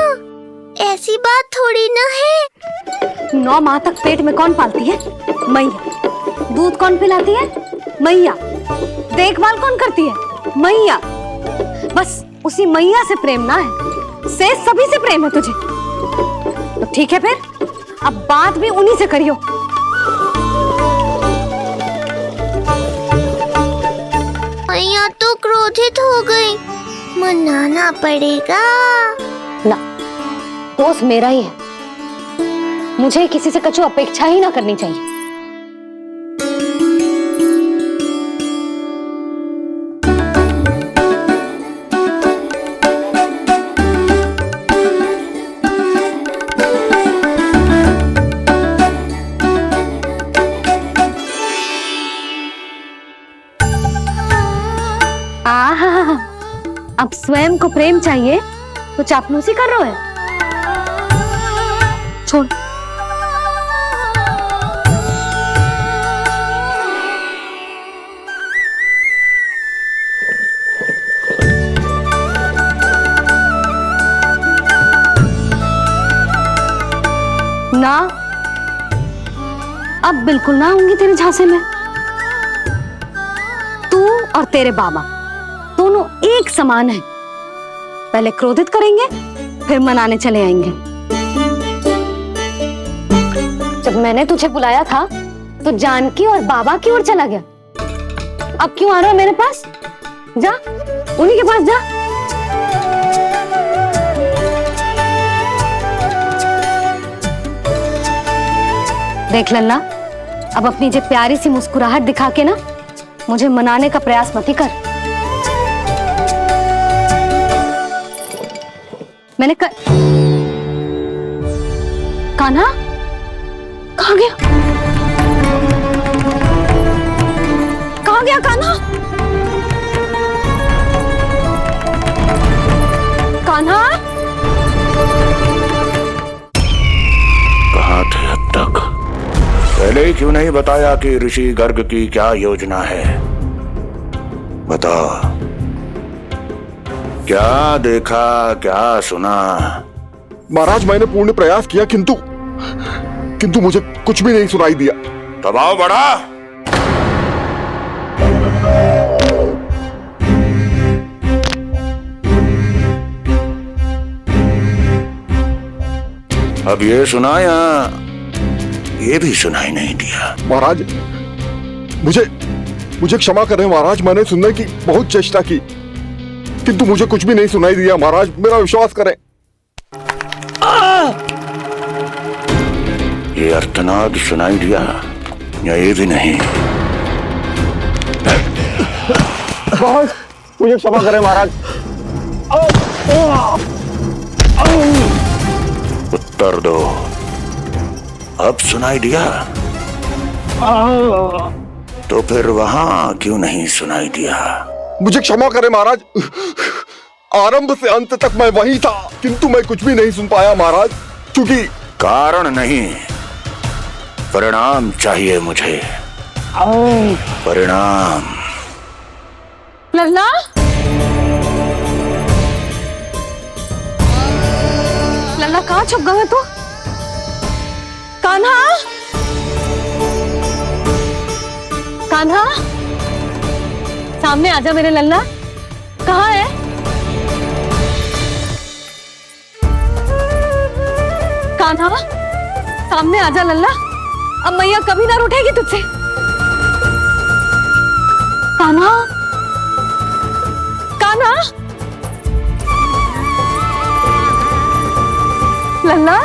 ऐसी बात थोड़ी ना है। 9 माह तक पेट में कौन पालती है? मैया। दूध कौन पिलाती है? मैया। देखभाल कौन करती है? मैया। बस उसी मैया से प्रेम ना है, से सभी से प्रेम है तुझे। तो ठीक है फिर, अब बात भी उन्हीं से करियो। मैया तो क्रोधित हो गई, मनाना पड़ेगा। ना, दोस्त मेरा ही है, मुझे किसी से कछु अपेक्षा ही ना करनी चाहिए। आहा, अब स्वयं को प्रेम चाहिए तो चापलूसी कर रहे हो? छोड़। ना, अब बिल्कुल ना आऊंगी तेरे झांसे में। तू और तेरे बाबा दोनों एक समान हैं। पहले क्रोधित करेंगे, फिर मनाने चले आएंगे। जब मैंने तुझे बुलाया था तो जानकी और बाबा की ओर चला गया। अब क्यों आ रहा है मेरे पास? जा, उन्हीं के पास जा। देख लल्ला, अब अपनी जो प्यारी सी मुस्कुराहट दिखा के ना मुझे मनाने का प्रयास मत ही कर। मैंने कान्हा कहाँ गया? कहाँ गया कान्हा? कान्हा? कहाँ थे अब तक? पहले ही क्यों नहीं बताया कि ऋषि गर्ग की क्या योजना है? बताओ, क्या देखा, क्या सुना? महाराज मैंने पूर्ण प्रयास किया किंतु मुझे कुछ भी नहीं सुनाई दिया। दबाव बढ़ा। अब ये सुना या ये भी सुनाई नहीं दिया? महाराज मुझे क्षमा करें महाराज, मैंने सुनने की बहुत चेष्टा की किंतु मुझे कुछ भी नहीं सुनाई दिया। महाराज मेरा विश्वास करें। ये अर्थनाद सुनाई दिया या ये भी नहीं? महाराज मुझे क्षमा करें महाराज। उत्तर दो, अब सुनाई दिया? तो फिर वहां क्यों नहीं सुनाई दिया? मुझे क्षमा करें महाराज, आरंभ से अंत तक मैं वहीं था किंतु मैं कुछ भी नहीं सुन पाया महाराज, क्योंकि कारण नहीं, परिणाम चाहिए मुझे। परिणाम। लल्ला? लल्ला कहाँ छुप गया तू? कान्हा? कान्हा? सामने आजा मेरे लल्ला, कहाँ है? कान्हा? सामने आजा लल्ला, अब मैया कभी ना रूठेगी तुझसे। कान्हा? कान्हा? लल्ला?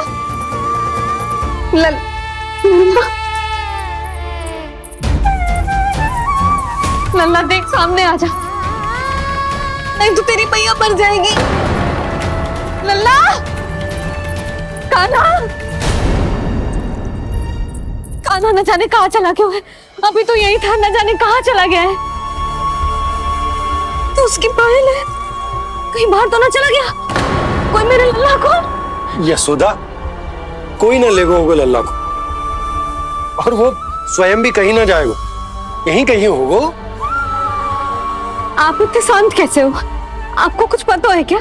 लल्ला? लल्ला देख सामने आ जा, नहीं तो तेरी मैया मर जाएगी। लल्ला? कान्हा? कान्हा न जाने कहाँ चला गया है, अभी तो यही था, न जाने कहाँ चला गया है। तो उसकी पायल है, कहीं बाहर तो ना चला गया कोई मेरे लल्ला को? यशोदा, कोई ना लेगा होगा लल्ला को, और वो स्वयं भी कहीं ना जाएगा, यहीं कहीं होगा। आप इतने शांत कैसे हो? आपको कुछ पता है क्या?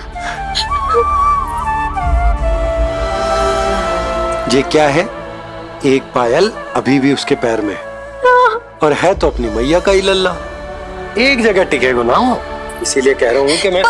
ये क्या है? एक पायल अभी भी उसके पैर में है, और है तो अपनी मैया का ही लल्ला, एक जगह टिकेगा ना हो, इसीलिए कह रहा हूँ कि मैं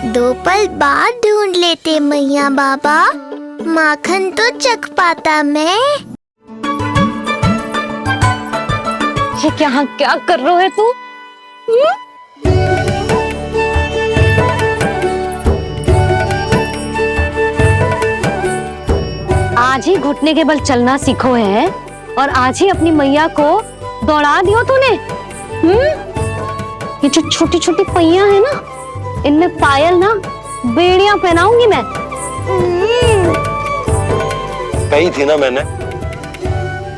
दो पल बाद ढूंढ लेते मैया बाबा, माखन तो चख पाता मैं। ये क्या कर रहे है तू? आज ही घुटने के बल चलना सीखो है और आज ही अपनी मैया को दौड़ा दियो तूने। ये जो छोटी छोटी पैया है ना, इनमें पायल ना बेड़ियां पहनाऊंगी मैं। कही थी ना मैंने,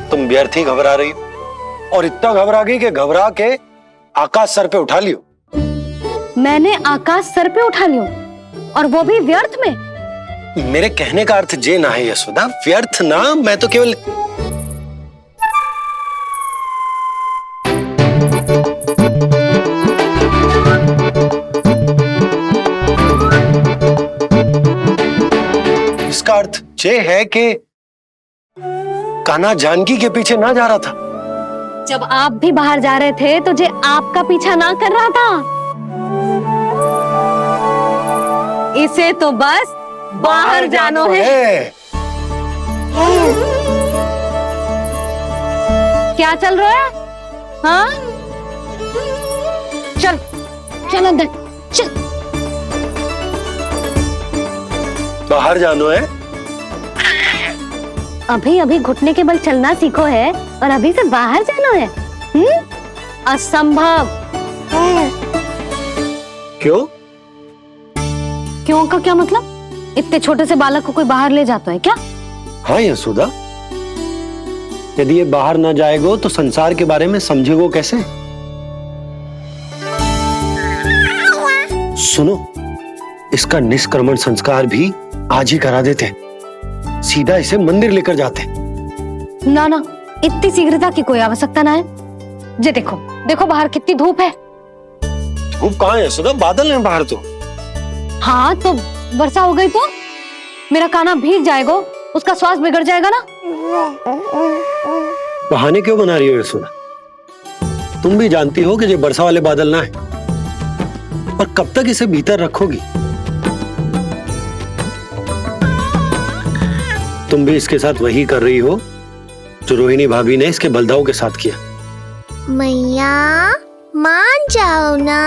तुम व्यर्थ ही घबरा रही हो, और इतना घबरा गई कि घबरा के आकाश सर पे उठा लियो। मैंने आकाश सर पे उठा लियो, और वो भी व्यर्थ में? मेरे कहने का अर्थ जे ना है यशोदा, व्यर्थ ना, मैं तो केवल इसका अर्थ ये है कि कान्हा जानकी के पीछे ना जा रहा था, जब आप भी बाहर जा रहे थे तो जे आपका पीछा ना कर रहा था। इसे तो बस बाहर जानो है। क्या चल रहा है? हाँ, चल चल अंदर चल। बाहर जानो है? अभी अभी घुटने के बल चलना सीखो है और अभी से बाहर जाना है? असंभव। क्यों? क्यों का क्या मतलब? इतने छोटे से बालक को कोई बाहर ले जाता है क्या? हाँ यशोदा, यदि ये बाहर ना जाएगो तो संसार के बारे में समझेगो कैसे? सुनो, इसका निष्क्रमण संस्कार भी आज ही करा देते, सीधा इसे मंदिर लेकर जाते। ना ना, इतनी शीघ्रता की कोई आवश्यकता ना है। जे देखो देखो बाहर कितनी धूप है। धूप कहाँ है यशोदा? बादल है बाहर तो। हाँ तो वर्षा हो गई तो मेरा काना भीग जाएगा, उसका स्वास्थ्य बिगड़ जाएगा ना। बहाने क्यों बना रही हो यशोदा? तुम भी जानती हो कि ये वर्षा वाले बादल ना है, और कब तक इसे भीतर रखोगी? तुम भी इसके साथ वही कर रही हो जो रोहिणी भाभी ने इसके बलदाऊ के साथ किया। मैया मान जाओ ना।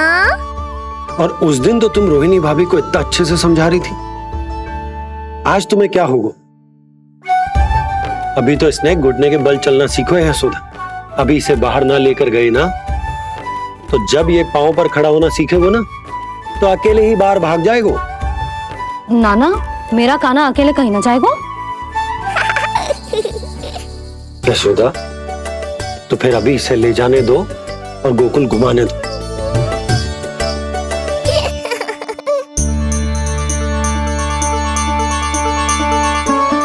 और उस दिन तो तुम रोहिणी भाभी को इतना अच्छे से समझा रही थी, आज तुम्हें क्या होगा? अभी तो इसने घुटने के बल चलना सीखो है यशोदा। अभी इसे बाहर ना लेकर गए ना, तो जब ये पांव पर खड़ा होना सीखेगो ना, तो अकेले ही बाहर भाग जाएगो। नाना, मेरा काना अकेले कहीं ना जाएगा। यशोदा, तो फिर अभी इसे ले जाने दो और गोकुल घुमाने दो।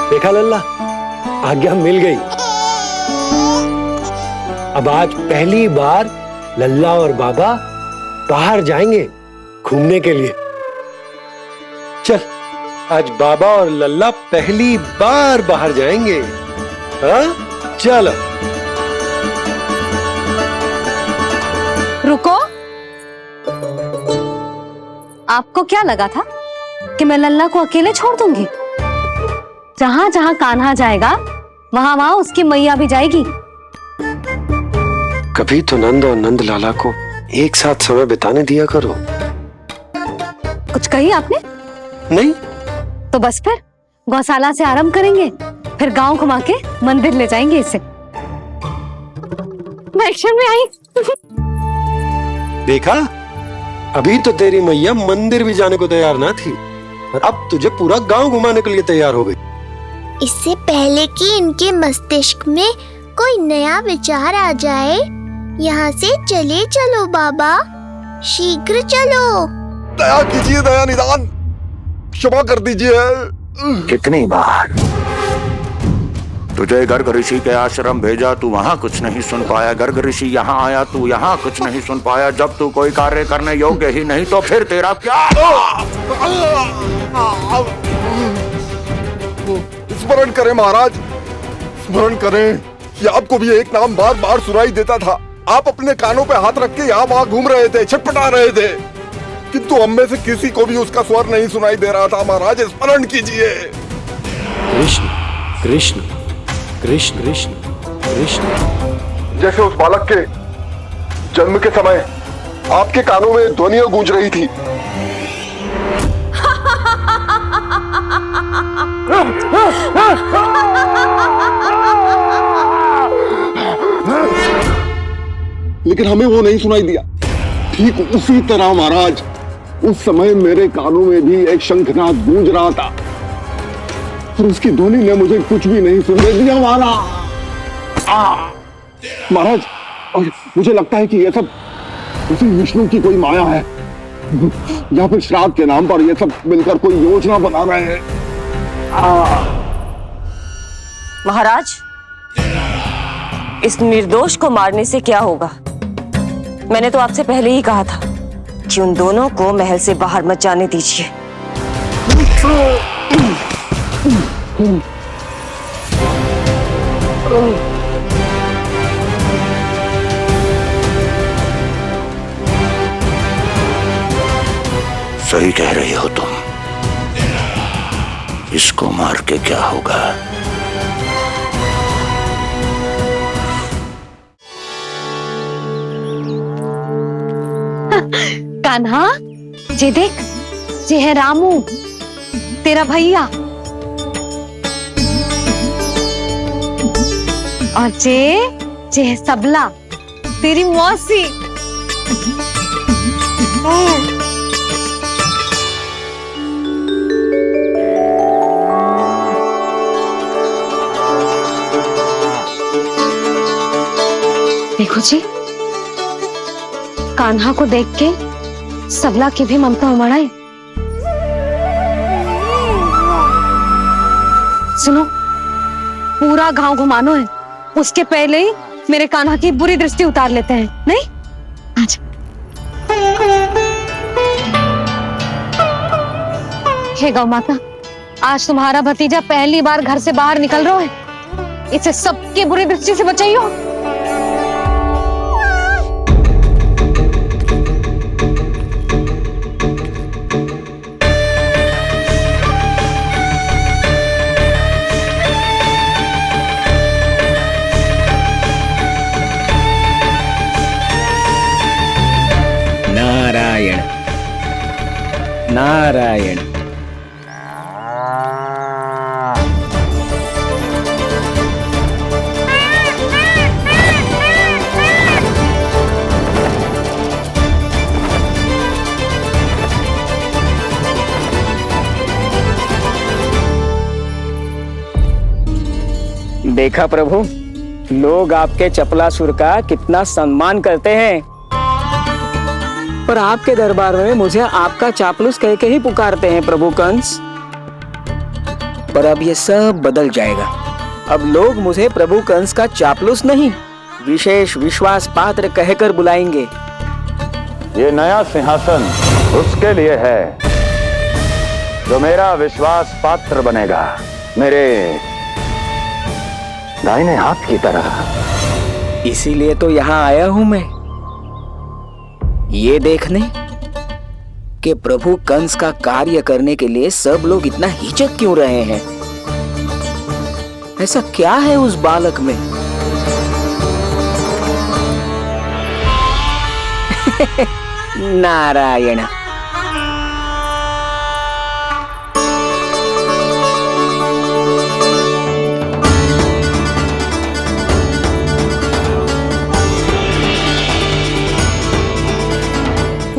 देखा लल्ला, आज्ञा मिल गई। अब आज पहली बार लल्ला और बाबा बाहर जाएंगे घूमने के लिए। चल, आज बाबा और लल्ला पहली बार बाहर जाएंगे। हाँ, चलो। रुको, आपको क्या लगा था कि मैं लल्ला को अकेले छोड़ दूंगी? जहां जहां कान्हा जाएगा वहां वहां उसकी मैया भी जाएगी। कभी तो नंद और नंद लाला को एक साथ समय बिताने दिया करो। कुछ कही आपने? नहीं। तो बस फिर गौशाला से आरंभ करेंगे, फिर गांव घुमा के मंदिर ले जाएंगे इसे। मैं एक्शन में आई। देखा, अभी तो तेरी मैया मंदिर भी जाने को तैयार ना थी, और अब तुझे पूरा गांव घुमाने के लिए तैयार हो गई। इससे पहले कि इनके मस्तिष्क में कोई नया विचार आ जाए, यहाँ से चले चलो बाबा, शीघ्र चलो। दया कीजिए, दया निदान, क्षमा कर दीजिए। कितनी बार तुझे गर्ग ऋषि के आश्रम भेजा, तू वहाँ कुछ नहीं सुन पाया। गर्ग ऋषि यहाँ आया, तू यहाँ कुछ नहीं सुन पाया। जब तू कोई कार्य करने योग्य ही नहीं तो फिर तेरा क्या? स्मरण करें महाराज, स्मरण करें कि आपको भी एक नाम बार बार सुनाई देता था। आप अपने कानों पे हाथ रख के यहाँ वहाँ घूम रहे थे, छटपटा रहे थे, किंतु हम में से किसी को भी उसका स्वर नहीं सुनाई दे रहा था। महाराज, स्मरण कीजिए। कृष्ण कृष्ण कृष्ण कृष्ण कृष्ण। जैसे उस बालक के जन्म के समय आपके कानों में ध्वनियां गूंज रही थी। लेकिन हमें वो नहीं सुनाई दिया। ठीक उसी तरह महाराज, उस समय मेरे कानों में भी एक शंखनाद गूंज रहा था, और उसकी ध्वनि ने मुझे कुछ भी नहीं सुनने दिया। महाराज, और मुझे लगता है कि ये सब उसी विष्णु की कोई माया है, या फिर श्राद्ध के नाम पर ये सब मिलकर कोई योजना बना रहे हैं। महाराज, इस निर्दोष को मारने से क्या होगा? मैंने तो आपसे पहले ही कहा था कि उन दोनों को महल से बाहर मत जाने दीजिए। सही कह रही हो तुम। इसको मार के क्या होगा? कान्हा, ये देख, ये है रामू, तेरा भैया। और ये है सबला, तेरी मौसी। देखो जी, कान्हा को देख के सबला की भी ममता उमड़ आई। सुनो, पूरा गांव घुमानो है, उसके पहले ही मेरे कान्हा की बुरी दृष्टि उतार लेते हैं, नहीं? अच्छा। हे गौ माता, आज तुम्हारा भतीजा पहली बार घर से बाहर निकल रहा है, इसे सबकी बुरी दृष्टि से बचाइयो। नारायण नारायण। देखा प्रभु, लोग आपके चपलासुर का कितना सम्मान करते हैं, पर आपके दरबार में मुझे आपका चापलूस कह के ही पुकारते हैं प्रभु कंस। पर अब ये सब बदल जाएगा। अब लोग मुझे प्रभु कंस का चापलूस नहीं, विशेष विश्वास पात्र कहकर बुलाएंगे। ये नया सिंहासन उसके लिए है जो मेरा विश्वास पात्र बनेगा, मेरे दाहिने हाथ की तरह। इसीलिए तो यहाँ आया हूं मैं, ये देखने कि प्रभु कंस का कार्य करने के लिए सब लोग इतना हिचक क्यों रहे हैं। ऐसा क्या है उस बालक में? नारायण।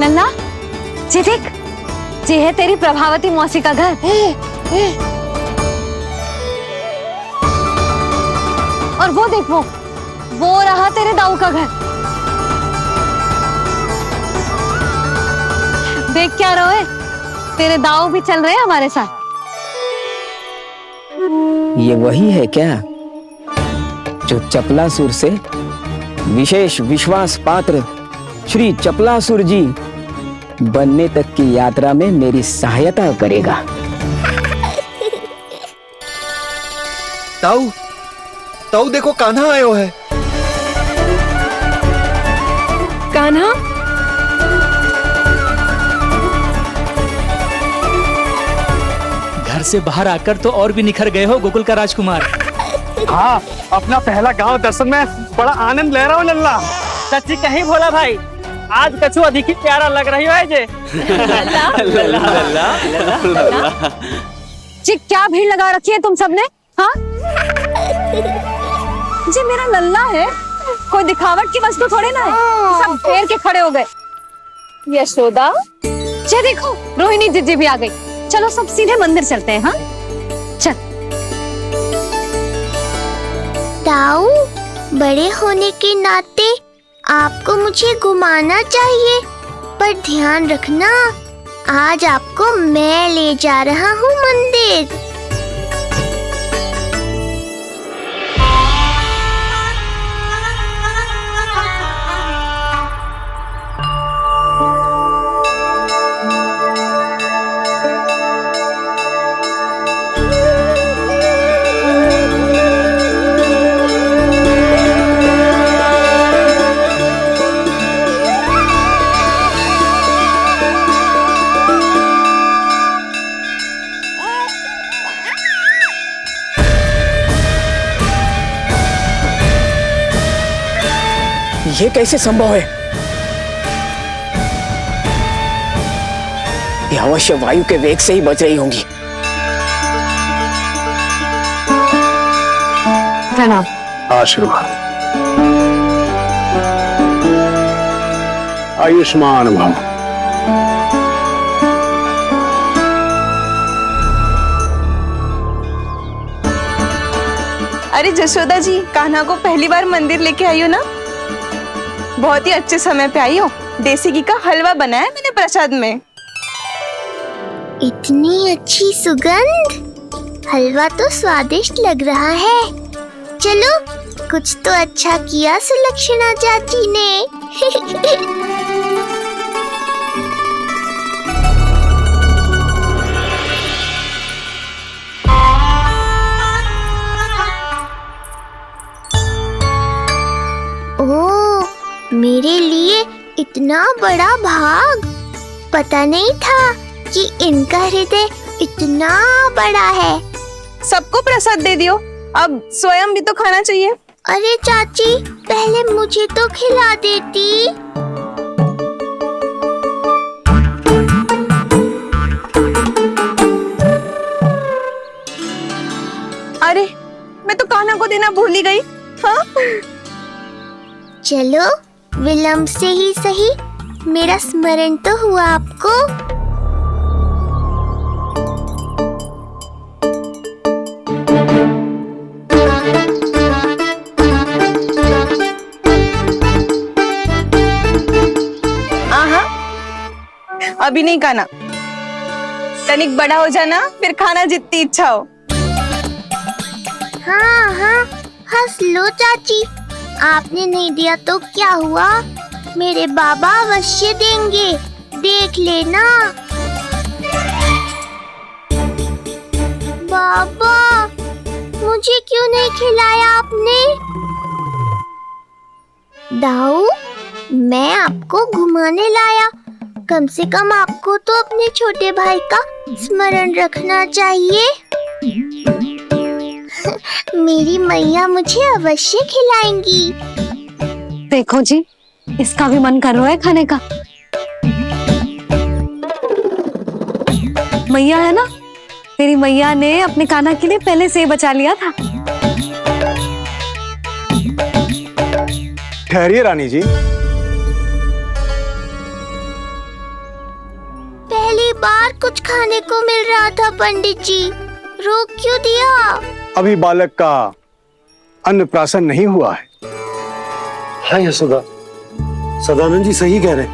नन्ना, ये देख, ये है तेरी प्रभावती मौसी का घर। और वो देख, वो रहा तेरे दाऊ का घर। देख क्या रहे, तेरे दाऊ भी चल रहे हैं हमारे साथ। ये वही है क्या जो चपलासुर से विशेष विश्वास पात्र श्री चपलासुर जी बनने तक की यात्रा में मेरी सहायता करेगा? ताऊ, ताऊ देखो, कान्हा आयो है। कान्हा, घर से बाहर आकर तो और भी निखर गए हो गोकुल का राजकुमार। हाँ, अपना पहला गांव दर्शन में बड़ा आनंद ले रहा हूँ लल्ला। सच्ची कहीं भोला भाई, आज कछु अधिक ही प्यारा लग रही है जे। जी क्या भीड़ लगा रखी है तुम सबने? हाँ, जी मेरा लल्ला है, कोई दिखावट की वस्तु थोड़ी ना है। सब घेर के खड़े हो गए। यशोदा, ये देखो, रोहिणी जीजी भी आ गई। चलो सब सीधे मंदिर चलते हैं। हाँ चल। ताऊ, बड़े होने के नाते आपको मुझे घुमाना चाहिए, पर ध्यान रखना, आज आपको मैं ले जा रहा हूँ मंदिर। ये कैसे संभव है? ये अवश्य वायु के वेग से ही बच रही होंगी। प्रणाम। आशीर्वाद। आयुष्मान भव। अरे जशोदा जी, कान्हा को पहली बार मंदिर लेके आई हो ना? बहुत ही अच्छे समय पे आई हो। देसी घी का हलवा बनाया मैंने प्रसाद में। इतनी अच्छी सुगंध, हलवा तो स्वादिष्ट लग रहा है। चलो, कुछ तो अच्छा किया सुलक्षणा चाची ने। ओह, मेरे लिए इतना बड़ा भाग। पता नहीं था कि इनका हृदय इतना बड़ा है। सबको प्रसाद दे दियो, अब स्वयं भी तो खाना चाहिए। अरे चाची, पहले मुझे तो खिला देती। अरे, मैं तो कान्हा को देना भूल ही गई। हाँ? चलो, विलंब से ही सही, मेरा स्मरण तो हुआ आपको। अभी नहीं खाना, तनिक बड़ा हो जाना, फिर खाना जितनी इच्छा हो। हाँ हाँ, हंस लो चाची। आपने नहीं दिया तो क्या हुआ, मेरे बाबा अवश्य देंगे, देख लेना। बाबा, मुझे क्यों नहीं खिलाया आपने? दाऊ, मैं आपको घुमाने लाया, कम से कम आपको तो अपने छोटे भाई का स्मरण रखना चाहिए। मेरी मैया मुझे अवश्य खिलाएंगी। देखो जी, इसका भी मन कर रहा है खाने का। मैया है ना, तेरी मैया ने अपने कान्हा के लिए पहले से बचा लिया था। ठहरिए रानी जी। पहली बार कुछ खाने को मिल रहा था पंडित जी, रोक क्यों दिया? अभी बालक का अन्नप्राशन नहीं हुआ है। हाँ यशोदा, सदानंद जी सही कह रहे।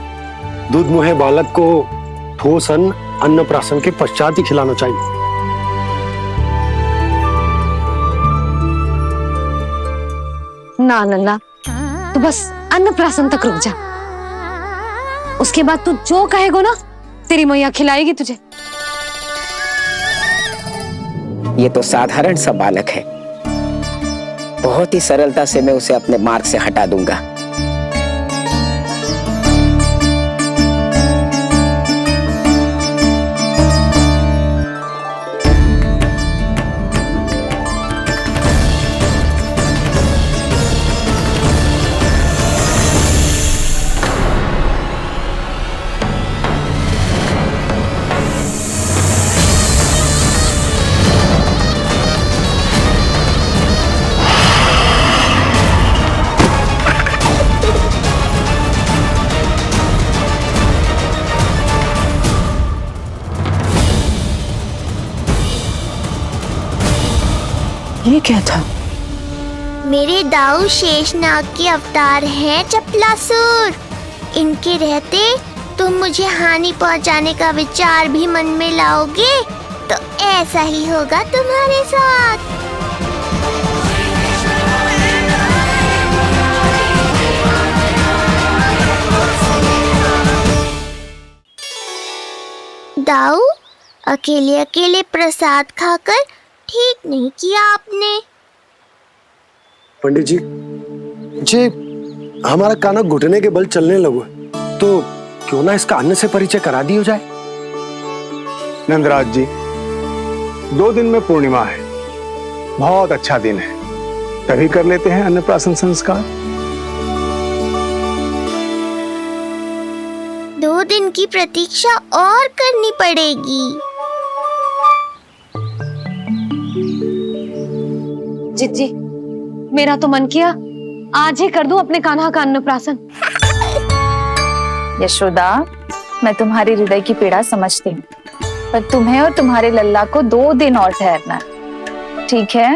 दूध मुहे बालक को ठोस अन्नप्राशन के पश्चात ही खिलाना चाहिए। ना लल्ला, तू बस अन्नप्राशन तक रुक जा, उसके बाद तू जो कहेगो ना, तेरी मैया खिलाएगी तुझे। ये तो साधारण सा बालक है, बहुत ही सरलता से मैं उसे अपने मार्ग से हटा दूंगा। ये क्या था? मेरे दाऊ शेषनाग के अवतार हैं चपलासुर। इनके रहते तुम मुझे हानि पहुंचाने का विचार भी मन में लाओगे तो ऐसा ही होगा तुम्हारे साथ। दाऊ, अकेले अकेले प्रसाद खाकर ठीक नहीं किया आपने। पंडित जी, जे हमारा कान्हा घुटने के बल चलने लगो तो क्यों ना इसका अन्न से परिचय करा दिया जाए। नंदराज जी, 2 दिन में पूर्णिमा है, बहुत अच्छा दिन है, तभी कर लेते हैं अन्नप्राशन संस्कार। दिन की प्रतीक्षा और करनी पड़ेगी। जिज्जी, मेरा तो मन किया आज ही कर दूं अपने कान्हा का अन्नप्राशन। यशोदा, मैं तुम्हारी हृदय की पीड़ा समझती हूँ, पर तुम्हें और तुम्हारे लल्ला को 2 दिन और ठहरना है, ठीक है?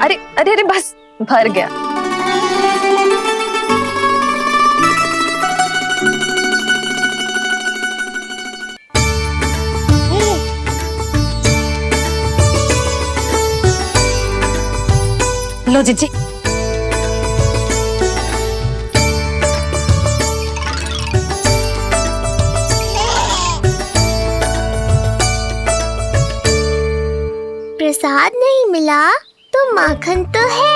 अरे अरे अरे, बस भर गया। लो जिज्जी। प्रसाद नहीं मिला तो माखन तो है।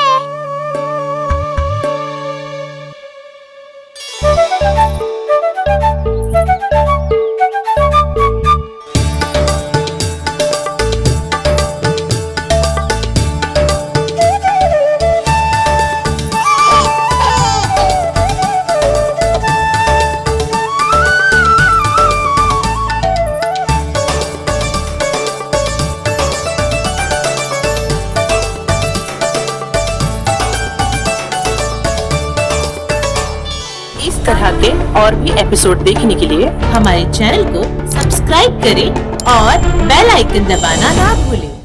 इस तरह के और भी एपिसोड देखने के लिए हमारे चैनल को सब्सक्राइब करें और बेल आइकन दबाना ना भूलें।